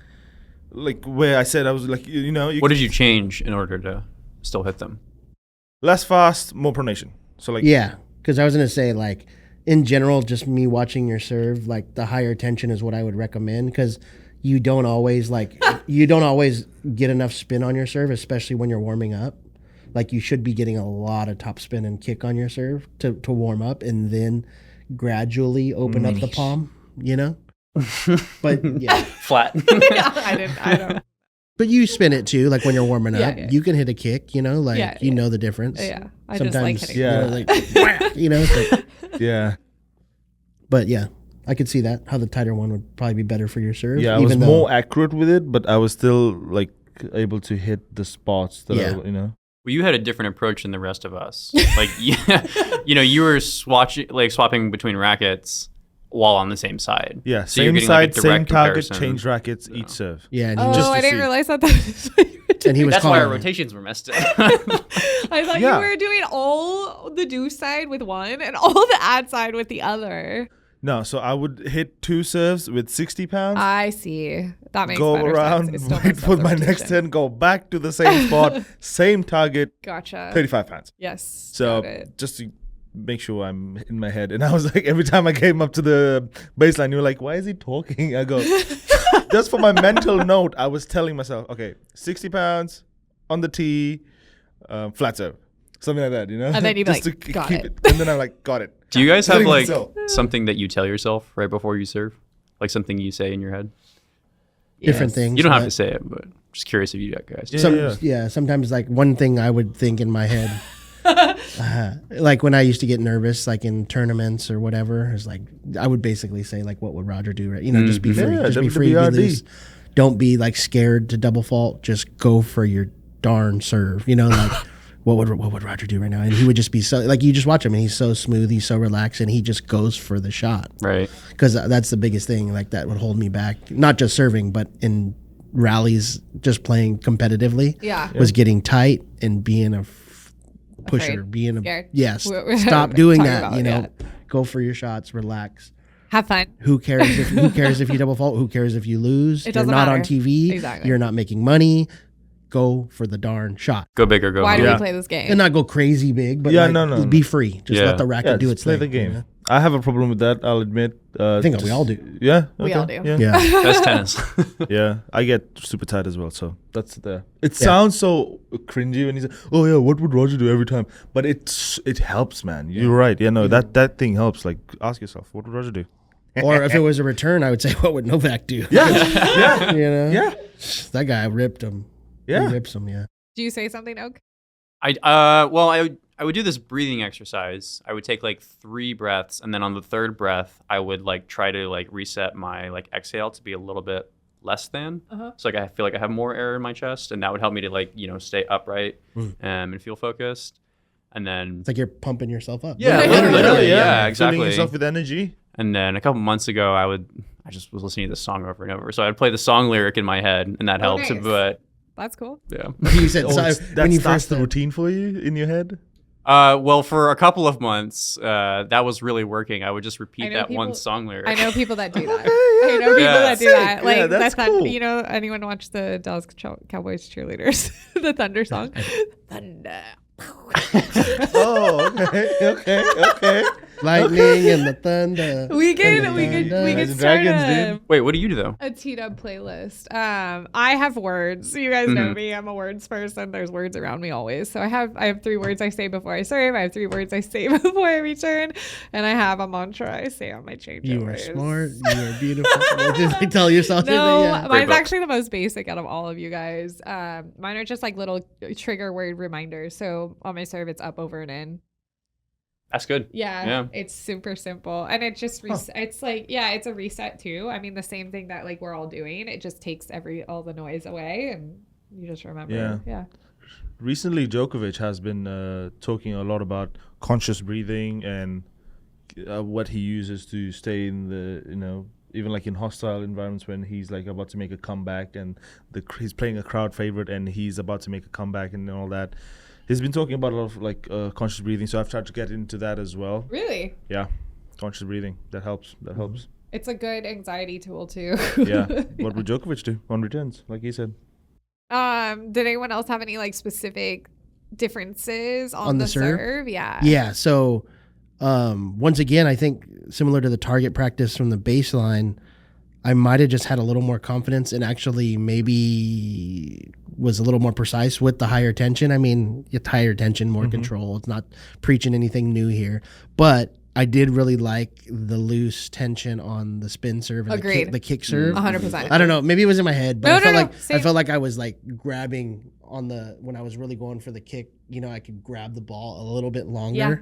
B: like where I said I was like,
C: What did you change in order to still hit them?
B: less fast, more pronation. So like
D: Yeah, because I was gonna say like in general, just me watching your serve, like the higher tension is what I would recommend because you don't always get enough spin on your serve, especially when you're warming up. Like you should be getting a lot of top spin and kick on your serve to warm up, and then gradually open up the palm. But yeah,
C: Flat.
A: I don't.
D: but you spin it too. Like when you're warming
A: Yeah,
D: up,
A: yeah.
D: you can hit a kick. Like
A: Yeah,
D: you
A: yeah.
D: know the difference.
A: Yeah. I just like hitting.
B: Yeah.
D: like whack, it's like,
B: yeah.
D: but yeah, I could see that how the tighter one would probably be better for your serve.
B: Yeah, I was
D: even though-
B: more accurate with it, but I was still like able to hit the spots that
D: Yeah.
C: Well, you had a different approach than the rest of us. Like, you were swapping between rackets while on the same side.
B: Yeah,
C: So you're
B: same
C: getting, like, a
B: side, same
C: direct
B: target,
C: comparison.
B: change rackets,
C: Yeah.
B: each serve.
D: Yeah, and he
A: Oh,
D: was,
B: Just to
A: I didn't
B: see.
A: realize that. Was what you were doing.
D: and he was
C: That's why our
D: calling.
C: rotations were messed up.
A: I thought
B: Yeah.
A: you were doing all the do side with one and all the ad side with the other.
B: No, so I would hit 2 serves with 60 pounds,
A: I see. That makes
B: go
A: better
B: around,
A: sense. It still
B: wait
A: messes
B: for
A: up the
B: my next
A: rotation.
B: turn, go back to the same spot, same target,
A: Gotcha.
B: 35 pounds.
A: Yes.
B: So
A: got it.
B: just to make sure I'm in my head. And I was like, every time I came up to the baseline, you were like, why is he talking? I go, just for my mental note, I was telling myself, okay, 60 pounds on the tee, flat serve, something like that, you know.
A: And then you'd be
B: Just
A: like,
B: to
A: got
B: keep
A: it.
B: And then I'm like, got it.
C: Do you guys have
B: Telling
C: like
B: myself.
C: something that you tell yourself right before you serve? Like something you say in your head?
D: Different
A: Yes.
D: things.
C: You don't have
D: but
C: to say it, but just curious if you guys do.
D: Sometimes like one thing I would think in my head, like when I used to get nervous, like in tournaments or whatever, is like I would basically say like, what would Roger do? Right? You know, just be free,
B: Yeah,
D: just be free, be
B: WWRD.
D: loose. Don't be like scared to double fault. Just go for your darn serve. You know, like what would Roger do right now? And he would just be so like you just watch him and he's so smooth, he's so relaxed, and he just goes for the shot.
C: Right.
D: Because that's the biggest thing like that would hold me back, not just serving but in rallies, just playing competitively.
A: Yeah.
D: Was getting tight and being a pusher,
A: Afraid.
D: being a
A: Scared.
D: yes,
A: We're
D: stop doing
A: talking
D: that.
A: about
D: You
A: it,
D: know,
A: yeah.
D: go for your shots, relax.
A: Have fun.
D: Who cares if you double fault? Who cares if you lose?
A: It
D: You're
A: doesn't
D: not on
A: matter.
D: TV.
A: Exactly.
D: You're not making money. Go for the darn shot.
C: Go big or go
A: Why do
C: home.
A: we play this game?
D: And not go crazy big, but
B: Yeah,
D: like,
B: no.
D: be free. Just
C: Yeah.
D: let the racket do
B: just
D: its
B: play
D: thing.
B: the game.
D: you know?
B: I have a problem with that, I'll admit.
D: I think we all do.
B: Yeah?
A: We all do.
B: Yeah.
D: Yeah.
C: That's tennis.
B: Yeah, I get super tight as well, so that's there. It sounds so cringy when you say, "Oh yeah, what would Roger do every time?" But it helps, man. You're right. Yeah, no, that thing helps. Like, ask yourself, what would Roger do?
D: Or if it was a return, I would say, what would Novak do?
B: Yeah,
D: You know?
B: yeah,
D: That guy ripped him.
B: yeah.
D: He rips him, yeah.
A: Do you say something, Oak?
C: I would do this breathing exercise. I would take like 3 breaths, and then on the 3rd breath, I would like try to like reset my like exhale to be a little bit less than. So like I feel like I have more air in my chest, and that would help me to like stay upright and feel focused. And then
D: It's like you're pumping yourself up.
C: yeah,
A: Literally,
C: literally, yeah,
B: Filling
C: exactly.
B: yourself with energy.
C: And then a couple months ago, I just was listening to the song over and over. So I'd play the song lyric in my head, and that helps.
A: nice.
C: But
A: That's cool.
C: yeah.
D: You said
B: Oh,
D: so,
B: that
D: when you
B: starts
D: first
B: the routine for you in your head.
C: Well, for a couple of months, that was really working. I would just
A: I
C: repeat
A: know
C: that one
A: people-
C: song lyric.
A: I know people that do that. I know people
C: Yeah.
A: that do
B: Sick.
A: that. Like
B: Yeah, that's cool.
A: You know, anyone watch the Dallas Cowboys cheerleaders? The Thunder song. Thunder.
B: Oh, okay.
D: lightning and the thunder.
A: We could
B: Imagine
A: start
B: Dragons, dude.
C: Wait, what do you do though?
A: a T-Dub playlist. I have words. You guys know me. I'm a words person. There's words around me always. So I have 3 words I say before I serve. I have 3 words I say before I return, and I have a mantra I say on my changeovers.
D: You are smart. You are beautiful. Just like tell yourself
A: No,
D: something. Yeah.
A: mine's
C: book.
A: actually the most basic out of all of you guys. Mine are just like little trigger word reminders. So on my serve, it's up, over, and in.
C: That's good.
A: Yeah, it's super simple, and it just it's like it's a reset too. I mean, the same thing that like we're all doing. It just takes all the noise away, and you just remember. Yeah.
B: Recently, Djokovic has been talking a lot about conscious breathing and what he uses to stay in the even like in hostile environments when he's like about to make a comeback and he's playing a crowd favorite and he's about to make a comeback and all that. He's been talking about a lot of like conscious breathing, so I've tried to get into that as well.
A: Really,
B: Yeah, conscious breathing that helps.
A: it's a good anxiety tool too.
B: Yeah. What would Djokovic do on returns, like he said?
A: Did anyone else have any like specific differences on
D: the serve?
A: serve? Yeah.
D: Yeah. So once again, I think similar to the target practice from the baseline, I might have just had a little more confidence and actually maybe was a little more precise with the higher tension. I mean, it's higher tension, more control. It's not preaching anything new here, but I did really like the loose tension on the spin serve and
A: Agreed.
D: the kick serve.
A: 100%.
D: I don't know. Maybe it was in my head, but
A: No,
D: I felt
A: no,
D: like
A: same.
D: I felt like I was like grabbing on when I was really going for the kick. I could grab the ball a little bit longer.
A: Yeah.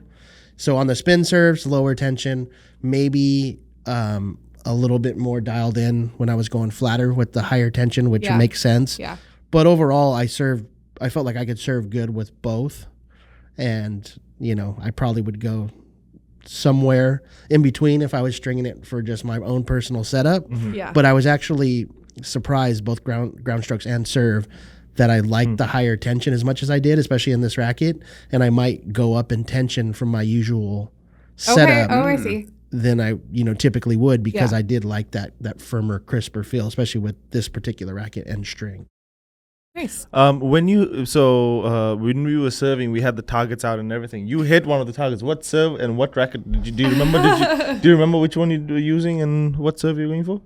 D: So on the spin serves, lower tension, maybe a little bit more dialed in when I was going flatter with the higher tension, which
A: Yeah.
D: makes sense.
A: Yeah.
D: But overall, I felt like I could serve good with both, and I probably would go somewhere in between if I was stringing it for just my own personal setup.
A: Yeah.
D: But I was actually surprised, both ground strokes and serve, that I liked the higher tension as much as I did, especially in this racket. And I might go up in tension from my usual
A: Okay.
D: setup
A: Oh, I see.
D: than I typically would, because
A: Yeah.
D: I did like that firmer, crisper feel, especially with this particular racket and string.
A: Nice.
B: When we were serving, we had the targets out and everything. You hit one of the targets. What serve and what racket do you remember? Do you remember which one you were using and what serve you were going for?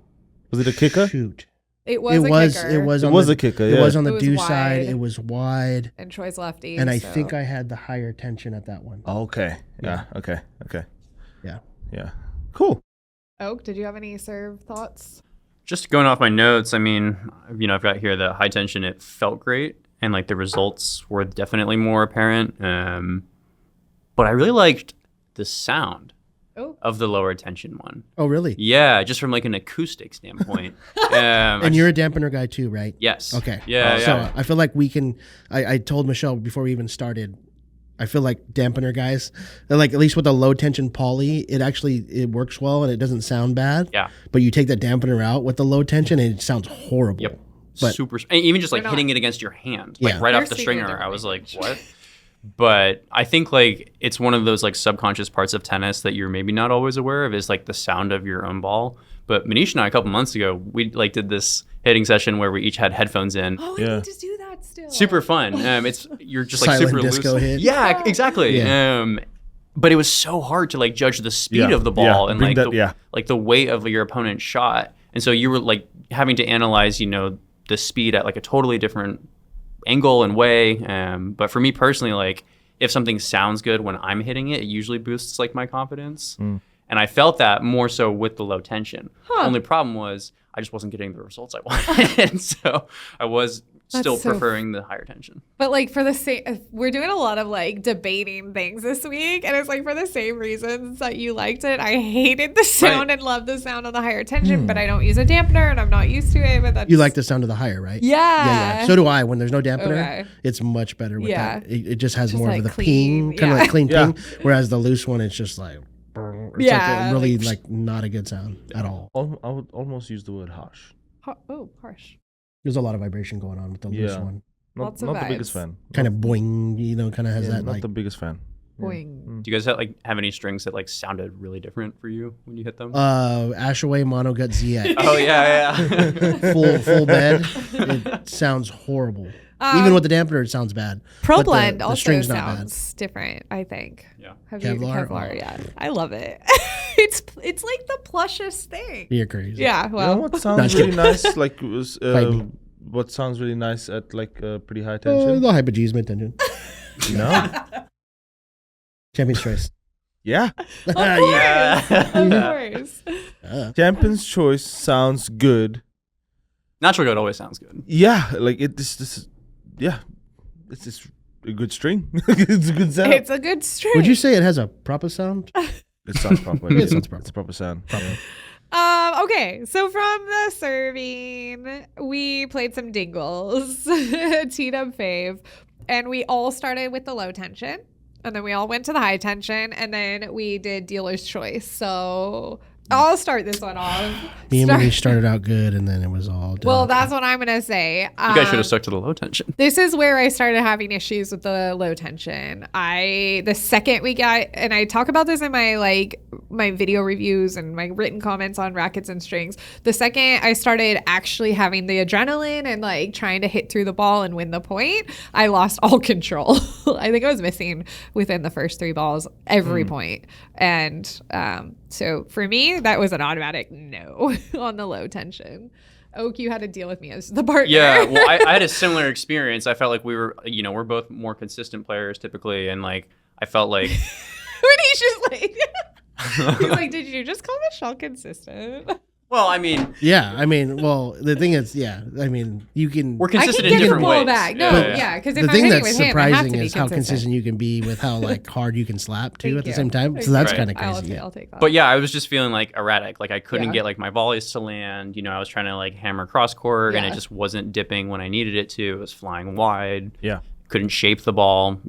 B: Was it a kicker?
D: Shoot.
A: It was
D: It
A: a
D: was.
A: kicker.
D: It was.
B: It
D: on
B: was
D: the,
B: a kicker.
D: It
B: Yeah.
D: was on
A: It
D: the
A: was
D: due side.
A: wide.
D: It was wide,
A: and Troy's lefty.
D: and I
A: so-
D: think I had the higher tension at that one.
B: Okay. Yeah. Okay. Okay.
D: Yeah.
B: Yeah. Cool.
A: Oak, did you have any serve thoughts?
C: Just going off my notes, I mean, I've got here the high tension. It felt great, and like the results were definitely more apparent. But I really liked the sound
A: Oh,
C: of the lower tension one.
D: Oh, really?
C: Yeah, just from like an acoustic standpoint.
D: And you're a dampener guy too, right?
C: yes.
D: Okay.
C: Yeah.
D: So
C: yeah.
D: I feel like we can. I told Michelle before we even started. I feel like dampener guys, they're like at least with a low tension poly, it works well and it doesn't sound bad.
C: Yeah.
D: But you take that dampener out with the low tension and it sounds horrible.
C: Yep.
D: But-
C: Super. And even just like
A: They're
C: hitting
A: not.
C: it against your hand, like
D: Yeah.
C: right
A: They're
C: off the
A: speaking a
C: stringer. I
A: different
C: was like,
A: language.
C: what? But I think like it's one of those like subconscious parts of tennis that you're maybe not always aware of is like the sound of your own ball. But Manish and I a couple months ago, we like did this hitting session where we each had headphones in.
A: oh, I
B: Yeah.
A: need to do that still.
C: Super fun. It's you're just like
D: Silent
C: super
D: disco
C: loose.
D: hit.
C: Yeah, exactly.
D: Yeah.
C: But it was so hard to like judge the speed
B: Yeah,
C: of the ball
B: yeah,
C: and
B: bring
C: like
B: that-
C: the,
B: yeah.
C: like the weight of your opponent's shot. And so you were like having to analyze, the speed at like a totally different angle and way. But for me personally, like if something sounds good when I'm hitting it, it usually boosts like my confidence. And I felt that more so with the low tension.
A: Huh.
C: Only problem was I just wasn't getting the results I wanted. So I was still
A: so
C: preferring the higher tension.
A: But like for the same, we're doing a lot of like debating things this week, and it's like for the same reasons that you liked it. I hated the sound
C: Right.
A: and loved the sound of the higher tension, but I don't use a dampener, and I'm not used to it. But that's
D: You like the sound of the higher, right?
A: yeah.
D: So do I. When there's no dampener,
A: Okay.
D: it's much better with
A: Yeah.
D: that. It just has
A: Just
D: more
A: like
D: of the
A: clean,
D: ping, kind of
A: yeah.
D: like clean
B: Yeah.
D: ping. Whereas the loose one, it's just like, it's
A: Yeah,
D: like a really
A: like-
D: like not a good sound at all.
B: I would almost use the word harsh.
A: Oh, harsh.
D: There's a lot of vibration going on with the loose
B: Yeah.
D: one.
B: Not,
A: Lots of
B: not the biggest
A: vibes.
B: fan.
D: Kind of boing, kind of has
B: Yeah,
D: that
B: not
D: like.
B: the biggest fan.
A: Boing.
C: Do you guys have any strings that like sounded really different for you when you hit them?
D: Ashaway Monogut ZX.
C: oh yeah.
D: full bed. It sounds horrible. Even with the dampener, it sounds bad.
A: Pro
D: But the-
A: Blend
D: the
A: also
D: string's not bad.
A: sounds different, I think.
C: Yeah.
A: Have
D: Kevlar?
A: you Kevlar?
D: Oh.
A: Yeah, I love it. it's like the plushest thing.
D: You're crazy.
A: Yeah,
B: You know
A: well,
B: what sounds
D: just
B: really
D: kidding.
B: nice? Like was
D: Fight me.
B: what sounds really nice at like pretty high tension?
D: The hypogees tension.
B: No.
D: Champion's choice.
B: Yeah.
A: of
D: Yeah.
A: course, of course.
B: Champion's choice sounds good.
C: Natural goat always sounds good.
B: Yeah, like yeah, it's just a good string. It's a good sound.
A: It's a good string.
D: Would you say it has a proper sound?
B: It sounds proper.
D: It sounds proper.
B: It's a proper sound.
A: Okay, so from the serving, we played some dingles, T-Dub fave, and we all started with the low tension, and then we all went to the high tension, and then we did dealer's choice. So I'll start this one off.
D: Me and
A: Start-
D: Marie started out good, and then it was all.
A: Well, that's what I'm gonna say.
C: You guys should have stuck to the low tension.
A: This is where I started having issues with the low tension. The second we got, and I talk about this in my video reviews and my written comments on rackets and strings. The second I started actually having the adrenaline and like trying to hit through the ball and win the point, I lost all control. I think I was missing within the first 3 balls every point. And so for me, that was an automatic no on the low tension. Oak, you had to deal with me as the partner.
C: Yeah, well, I had a similar experience. I felt like we were, we're both more consistent players typically, and like I felt like
A: When he's just like, he's like, did you just call Michelle consistent?
C: well, I mean,
D: Yeah, I mean, well, the thing is, yeah, I mean, you can.
C: we're
A: I can
C: consistent
A: get
C: in
A: the
C: different
A: ball
C: ways.
A: back. No, yeah, because if
D: the
A: I'm
D: thing
A: hitting
D: that's
A: with him, I have to
D: surprising
A: be
D: is how consistent you can be with how like hard you can slap too
A: Thank
D: at the
A: you.
D: same time.
A: Thank
D: So that's
C: you.
D: kind of
A: I'll
D: crazy. Yeah.
A: take that.
C: But yeah, I was just feeling like erratic. Like I couldn't
A: Yeah.
C: get like my volleys to land. I was trying to like hammer cross court, and
A: Yeah.
C: it just wasn't dipping when I needed it to. It was flying wide.
B: Yeah.
C: Couldn't shape the ball.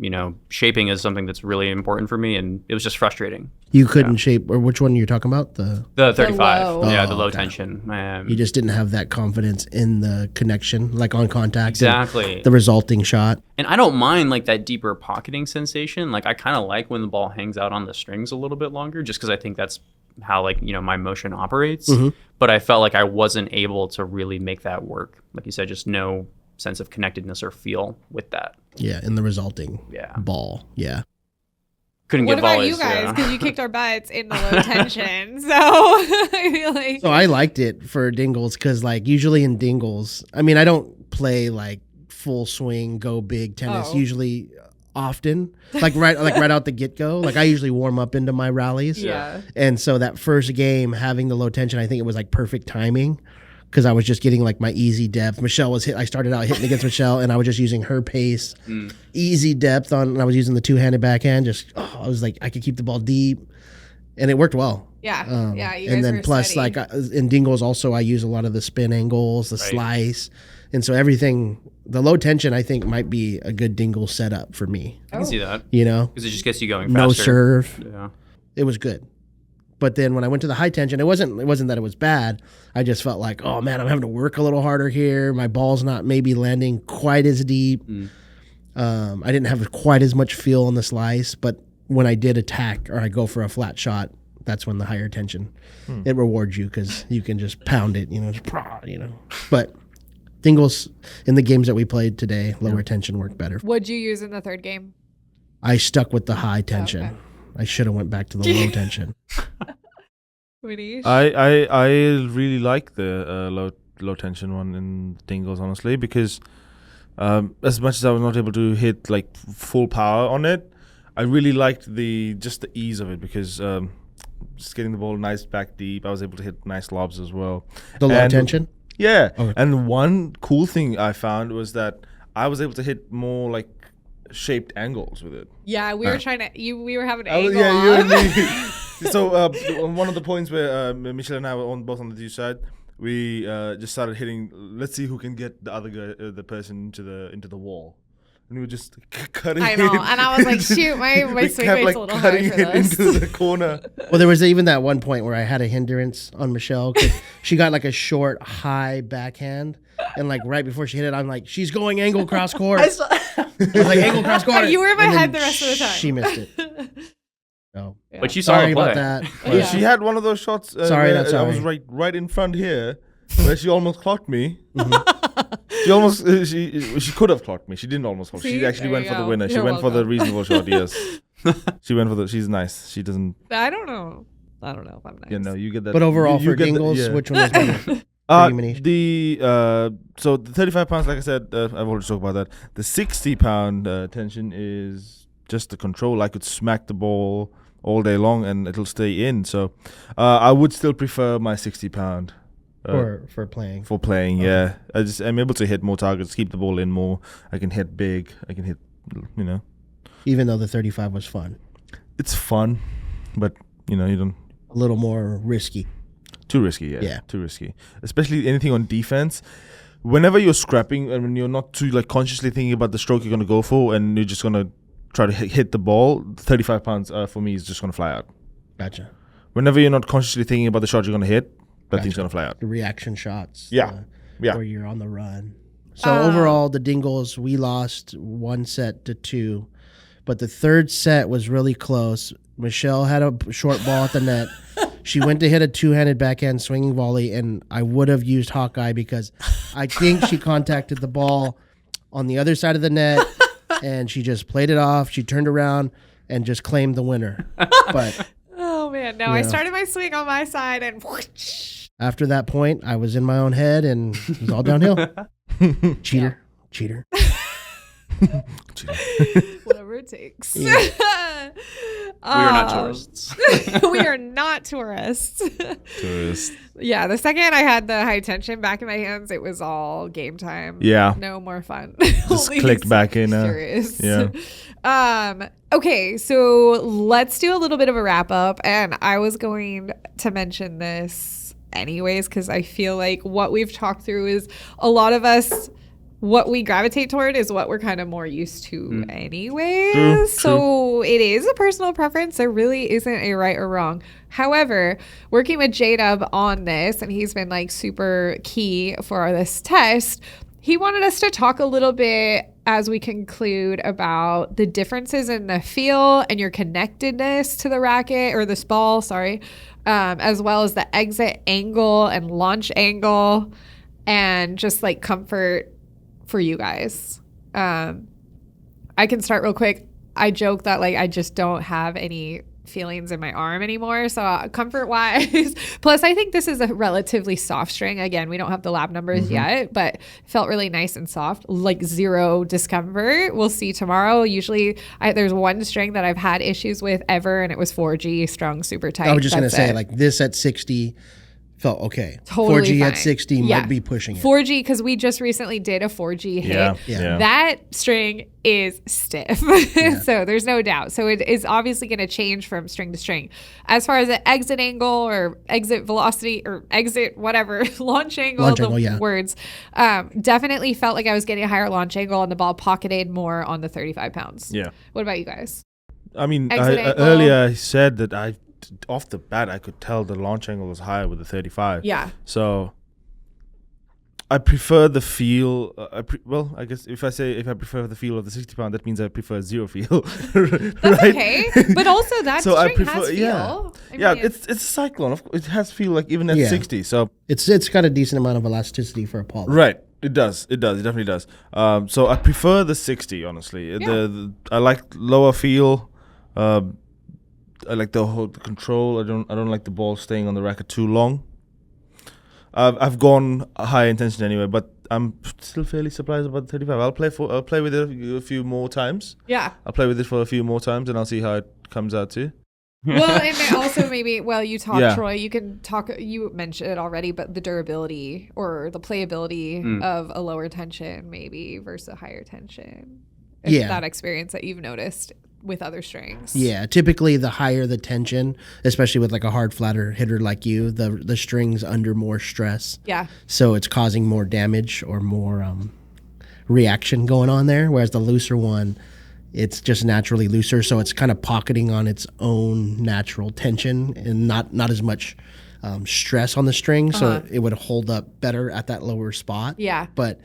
C: Shaping is something that's really important for me, and it was just frustrating.
D: You couldn't shape, or which one you're talking about?
C: The 35,
A: low.
C: yeah,
D: Oh,
C: the low
D: okay.
C: tension.
D: You just didn't have that confidence in the connection, like on contact. and
C: Exactly.
D: The resulting shot.
C: And I don't mind like that deeper pocketing sensation. Like I kind of like when the ball hangs out on the strings a little bit longer, just because I think that's how like my motion operates. But I felt like I wasn't able to really make that work. Like you said, just no sense of connectedness or feel with that.
D: Yeah, in the resulting
C: Yeah.
D: ball. Yeah.
C: Couldn't
A: What
C: get
A: about
C: volleys.
A: you guys?
C: yeah.
A: Because you kicked our butts in the low tension. So I feel like.
D: So I liked it for dingles because, like, usually in dingles, I mean, I don't play like full swing, go big tennis.
A: Oh.
D: Usually, often, like right out the get go. Like I usually warm up into my rallies.
A: Yeah.
D: And so that first game, having the low tension, I think it was like perfect timing because I was just getting like my easy depth. Michelle was I started out hitting against Michelle, and I was just using her pace, easy depth on. And I was using the two-handed backhand. I was like, I could keep the ball deep, and it worked well.
A: Yeah. Yeah. You guys
D: And then
A: were
D: plus,
A: steady.
D: like in dingles, also I use a lot of the spin angles, the slice, and so everything. The low tension, I think, might be a good dingle setup for me.
C: I can see that
D: You know,
C: because it just gets you going
D: no
C: faster.
D: serve.
C: Yeah.
D: It was good. But then when I went to the high tension, it wasn't that it was bad. I just felt like, oh man, I'm having to work a little harder here. My ball's not maybe landing quite as deep. I didn't have quite as much feel on the slice, but when I did attack or I go for a flat shot, that's when the higher tension it rewards you because you can just pound it, But dingles in the games that we played today, lower tension worked better.
A: What'd you use in the third game?
D: I stuck with the high tension.
A: Okay.
D: I should have went back to the low tension.
A: Manish?
B: I really like the low tension one in dingles, honestly, because as much as I was not able to hit like full power on it, I really liked the ease of it because just getting the ball nice back deep, I was able to hit nice lobs as well.
D: The low
B: And-
D: tension.
B: Yeah,
D: Okay.
B: and one cool thing I found was that I was able to hit more like shaped angles with it.
A: Yeah, we were trying to. We were having an
B: Oh,
A: angle.
B: yeah, you and
A: on.
B: me. So on one of the points where Michelle and I were both on the two side, we just started hitting. Let's see who can get the other guy, the person into the wall, and we were just cutting.
A: I know,
B: it.
A: and I was like, shoot, my
B: we
A: swing
B: kept
A: weight's
B: like
A: a little high
B: cutting
A: for
B: it
A: this.
B: into the corner.
D: Well, there was even that one point where I had a hindrance on Michelle 'cause she got like a short, high backhand, and like right before she hit it, I'm like, she's going angle cross court. I was like, angle cross court.
A: You were in my
D: And then
A: head the rest of the time.
D: She missed it. So
C: But you saw
D: sorry
C: her play.
D: about that.
B: Yeah.
A: Yeah.
B: She had one of those shots.
D: Sorry,
B: where
D: not
B: I was
D: sorry.
B: right in front here, where she almost clocked me.
A: Mm-hmm.
B: She almost she could have clocked me. She didn't almost clock. She
A: See?
B: actually
A: There
B: went
A: you
B: for the
A: go.
B: winner. She
A: You're
B: went for the
A: welcome.
B: reasonable shot. Yes, she went for the. She's nice. She doesn't.
A: I don't know if I'm nice.
B: You know, you get that.
D: But overall,
B: you
D: for
B: get
D: dingles,
B: yeah.
D: which one was better?
B: Uh,
D: for you, Manish?
B: so the 35 pounds, like I said, I've already talked about that. The 60-pound tension is just the control. I could smack the ball all day long and it'll stay in. So I would still prefer my 60-pound
D: for playing.
B: for playing. Yeah, I'm able to hit more targets, keep the ball in more. I can hit big. I can hit.
D: Even though the 35 was fun.
B: It's fun, but you don't.
D: A little more risky.
B: Too risky,
D: Yeah.
B: Too risky. Especially anything on defense. Whenever you're scrapping and when you're not too consciously thinking about the stroke you're gonna go for and you're just gonna try to hit the ball, 35 pounds for me is just gonna fly out.
D: Gotcha.
B: Whenever you're not consciously thinking about the shot you're gonna hit, that
D: Gotcha.
B: thing's gonna fly out.
D: The reaction shots.
B: Yeah. Yeah.
D: Where you're on the run. So overall, the dingles, we lost 1-2. But the third set was really close. Michelle had a short ball at the net. She went to hit a two-handed backhand swinging volley, and I would have used Hawkeye because I think she contacted the ball on the other side of the net, and she just played it off. She turned around and just claimed the winner. But
A: Oh man, no! I
D: Yeah.
A: started my swing on my side and whoosh.
D: after that point, I was in my own head, and it was all downhill. Cheater.
A: Whatever it takes.
C: We are not tourists.
A: We are not tourists.
B: Tourist.
A: Yeah, the second I had the high tension back in my hands, it was all game time.
B: Yeah.
A: No more fun.
B: Just
A: Only
B: clicked back in.
A: serious.
B: Yeah.
A: Okay, so let's do a little bit of a wrap up. And I was going to mention this anyways, because I feel like what we've talked through is a lot of us, what we gravitate toward is what we're kind of more used to anyways.
B: True,
A: So it is a personal preference. There really isn't a right or wrong. However, working with J-Dub on this, and he's been like super key for this test, he wanted us to talk a little bit as we conclude about the differences in the feel and your connectedness to the racket or this ball, as well as the exit angle and launch angle and just like comfort for you guys. I can start real quick. I joke that like I just don't have any feelings in my arm anymore. So comfort wise, plus I think this is a relatively soft string. Again, we don't have the lab numbers yet, but it felt really nice and soft, like zero discomfort. We'll see tomorrow. Usually there's one string that I've had issues with ever, and it was 4G strung super tight.
D: I was just going to say,
A: it.
D: like this at 60 felt okay.
A: Totally
D: 4G
A: fine.
D: at 60 might be pushing it.
A: 4G, because we just recently did a 4G hit.
B: Yeah.
A: That string is stiff. So there's no doubt. So it is obviously going to change from string to string. As far as the exit angle or exit velocity or exit whatever, launch angle, words, definitely felt like I was getting a higher launch angle and the ball pocketed more on the 35 pounds.
B: Yeah.
A: What about you guys?
B: I mean,
A: Exit angle.
B: earlier I said that off the bat, I could tell the launch angle was higher with the 35.
A: Yeah.
B: So I prefer the feel. I guess if I prefer the feel of the 60 pound, that means I prefer zero feel.
A: That's
B: right?
A: okay. But also that
B: So I
A: string
B: prefer-
A: has feel.
B: yeah.
A: I mean,
B: It's a cyclone. Of course, it has feel like even at
D: Yeah.
B: 60. So
D: It's got a decent amount of elasticity for a poly.
B: right. It does. It definitely does. So I prefer the 60. Honestly, I like lower feel. I like the whole control. I don't like the ball staying on the racket too long. I've gone high intention anyway, but I'm still fairly surprised about the 35. I'll play with it a few more times.
A: yeah.
B: I'll play with it for a few more times, and I'll see how it comes out too.
A: Well, and then also maybe you talk,
B: Yeah.
A: Troy, you mentioned it already, but the durability or the playability of a lower tension maybe versus a higher tension. If
D: Yeah.
A: that experience that you've noticed with other strings.
D: Yeah, typically the higher the tension, especially with like a hard flatter hitter like you, the string's under more stress.
A: Yeah.
D: So it's causing more damage or more reaction going on there. Whereas the looser one, it's just naturally looser. So it's kind of pocketing on its own natural tension and not as much stress on the string. So it would hold up better at that lower spot.
A: Yeah.
D: But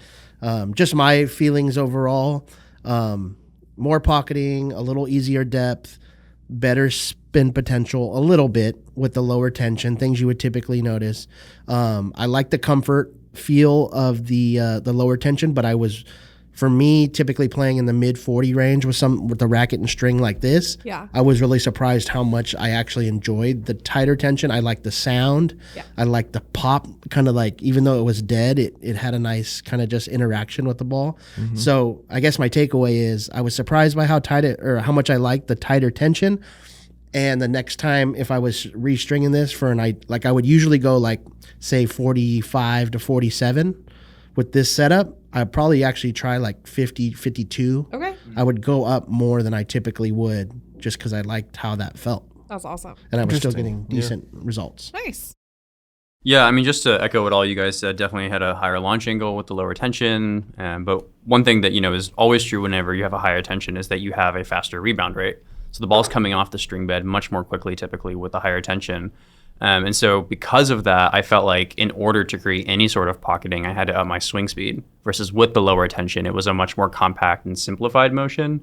D: just my feelings overall, more pocketing, a little easier depth, better spin potential a little bit with the lower tension, things you would typically notice. I like the comfort feel of the lower tension, but for me, typically playing in the mid 40 range with the racket and string like this,
A: Yeah.
D: I was really surprised how much I actually enjoyed the tighter tension. I like the sound.
A: Yeah.
D: I like the pop, kind of like, even though it was dead, it had a nice kind of just interaction with the ball. So I guess my takeaway is I was surprised by how how much I liked the tighter tension. And the next time, if I was restringing this I would usually go like say 45 to 47 with this setup. I'd probably actually try like 50, 52.
A: Okay.
D: I would go up more than I typically would just because I liked how that felt.
A: That's awesome.
D: And I was still
B: Interesting.
D: getting decent results.
A: Nice.
C: Yeah, I mean, just to echo what all you guys said, definitely had a higher launch angle with the lower tension. But one thing that, is always true whenever you have a higher tension is that you have a faster rebound rate. So the ball's coming off the string bed much more quickly, typically, with the higher tension. And so because of that, I felt like in order to create any sort of pocketing, I had to up my swing speed versus with the lower tension, it was a much more compact and simplified motion.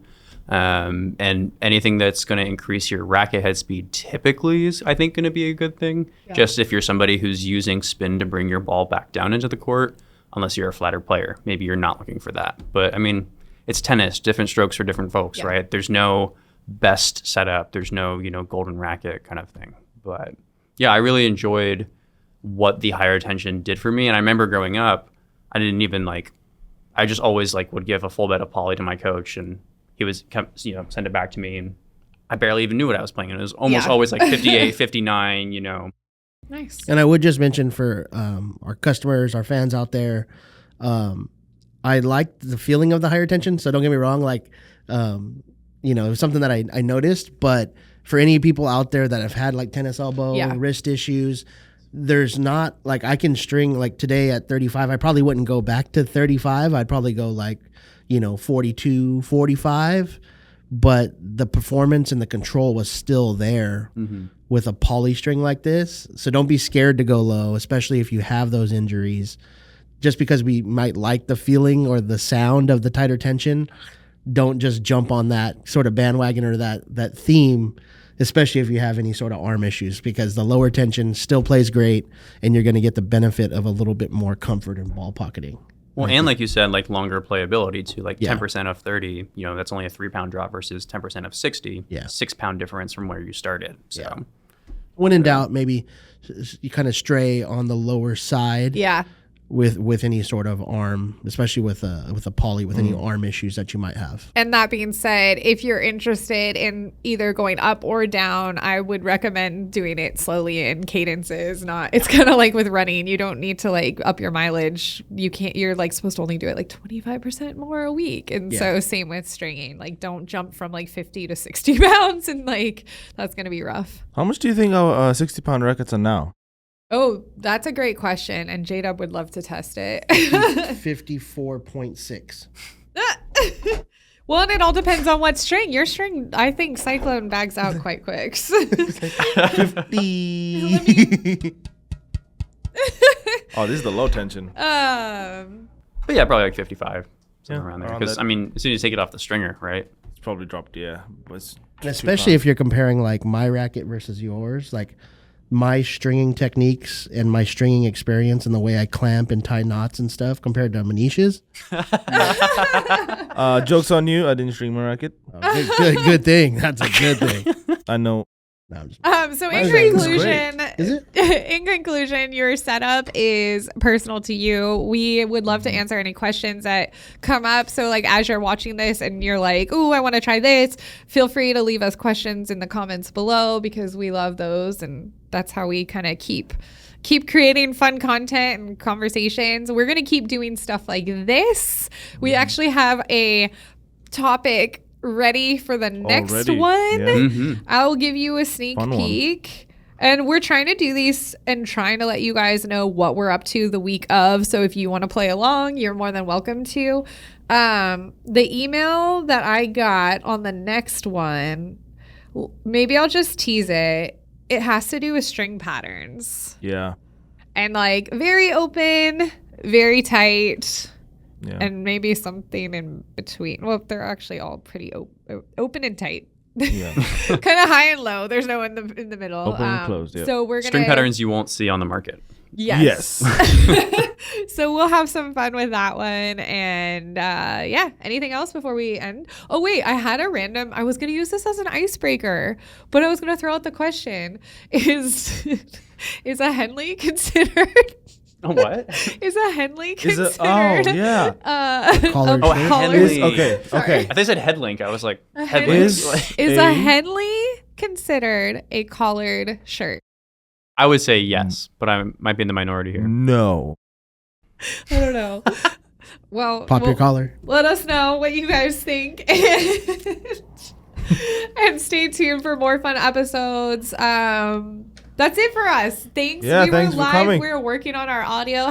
C: And anything that's going to increase your racket head speed typically is, I think, going to be a good thing.
A: Yeah.
C: Just if you're somebody who's using spin to bring your ball back down into the court, unless you're a flatter player, maybe you're not looking for that. But I mean, it's tennis, different strokes for different folks,
A: Yeah.
C: right? There's no best setup. There's no, golden racket kind of thing. But yeah, I really enjoyed what the higher tension did for me. And I remember growing up, I didn't even I just always would give a full bed of poly to my coach, and he was send it back to me, and I barely even knew what I was playing. And it was almost
A: Yeah.
C: always 58, 59,
A: Nice.
D: And I would just mention for our customers, our fans out there, I liked the feeling of the higher tension. So don't get me wrong, it was something that I noticed. But for any people out there that have had tennis elbow,
A: Yeah.
D: wrist issues, there's not I can string today at 35. I probably wouldn't go back to 35. I'd probably go 42, 45. But the performance and the control was still there with a poly string like this. So don't be scared to go low, especially if you have those injuries. Just because we might like the feeling or the sound of the tighter tension, don't just jump on that sort of bandwagon or that theme, especially if you have any sort of arm issues, because the lower tension still plays great and you're going to get the benefit of a little bit more comfort in ball pocketing.
C: Well, and like you said, like longer playability too, like
D: Yeah.
C: 10% of 30, that's only a 3-pound drop versus 10% of 60.
D: Yeah.
C: 6-pound difference from where you started. So
D: Yeah. When in doubt, maybe you kind of stray on the lower side
A: Yeah.
D: with any sort of arm, especially with a poly, with any arm issues that you might have.
A: And that being said, if you're interested in either going up or down, I would recommend doing it slowly in cadences. It's kind of like with running. You don't need to like up your mileage. You're like supposed to only do it like 25% more a week. And so same with stringing. Like don't jump from like 50 to 60 pounds and like that's going to be rough.
B: How much do you think our 60-pound rackets are now?
A: Oh, that's a great question. And J-Dub would love to test it.
D: 54.6.
A: Well, and it all depends on what string. Your string, I think Cyclone bags out quite quick.
D: 50.
B: Oh, this is the low tension.
C: but yeah, probably like 55, something
B: Yeah,
C: around there.
B: around
C: Because
B: that.
C: I mean, as soon as you take it off the stringer, right?
B: It's probably dropped, yeah. But it's
D: And especially if you're comparing like my racket versus yours, like my stringing techniques and my stringing experience and the way I clamp and tie knots and stuff compared to Manish's.
B: Joke's on you. I didn't string my racket.
D: Good thing. That's a good thing.
B: I know.
D: No, I'm just-
A: So
D: Mine
A: in
D: is
A: conclusion,
D: Is it?
A: in conclusion, your setup is personal to you. We would love to answer any questions that come up. So like as you're watching this and you're like, "Ooh, I want to try this," feel free to leave us questions in the comments below because we love those and that's how we kind of keep creating fun content and conversations. We're going to keep doing stuff like this. We actually have a topic ready for the next
B: Already,
A: one.
B: yeah.
C: Mm-hmm.
A: I'll give you a sneak
B: Fun one.
A: peek. And we're trying to do these and trying to let you guys know what we're up to the week of. So if you want to play along, you're more than welcome to. The email that I got on the next one, maybe I'll just tease it. It has to do with string patterns.
B: Yeah.
A: And like very open, very tight.
B: Yeah.
A: And maybe something in between. Well, they're actually all pretty open and tight.
B: Yeah.
A: Kind of high and low. There's no in the middle.
B: Open and closed, yeah.
A: So we're gonna
C: String patterns you won't see on the market.
A: Yes.
B: Yes.
A: So we'll have some fun with that one. And yeah, anything else before we end? Oh wait, I had a random. I was gonna use this as an icebreaker, but I was gonna throw out the question: Is a Henley considered?
C: What?
A: Is a Henley
B: Is
A: considered?
B: it? Oh, yeah.
D: Collared
C: Oh,
D: shirt?
C: Henley.
B: Is, okay.
A: Sorry.
B: Okay.
C: I think I said headlink. I was like,
A: A
C: headlink.
B: Is-
A: Is
B: A-
A: a Henley considered a collared shirt?
C: I would say yes, but I might be in the minority here.
B: No.
A: I don't know. Well,
D: Pop your collar.
A: let us know what you guys think. And stay tuned for more fun episodes. That's it for us. Thanks.
B: Yeah,
A: we
B: thanks
A: were
B: for
A: live.
B: coming.
A: We were working on our audio.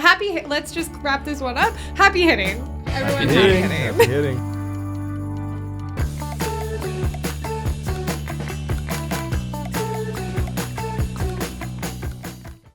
A: Let's just wrap this one up. Happy hitting. Everyone, happy hitting.
B: Happy hitting.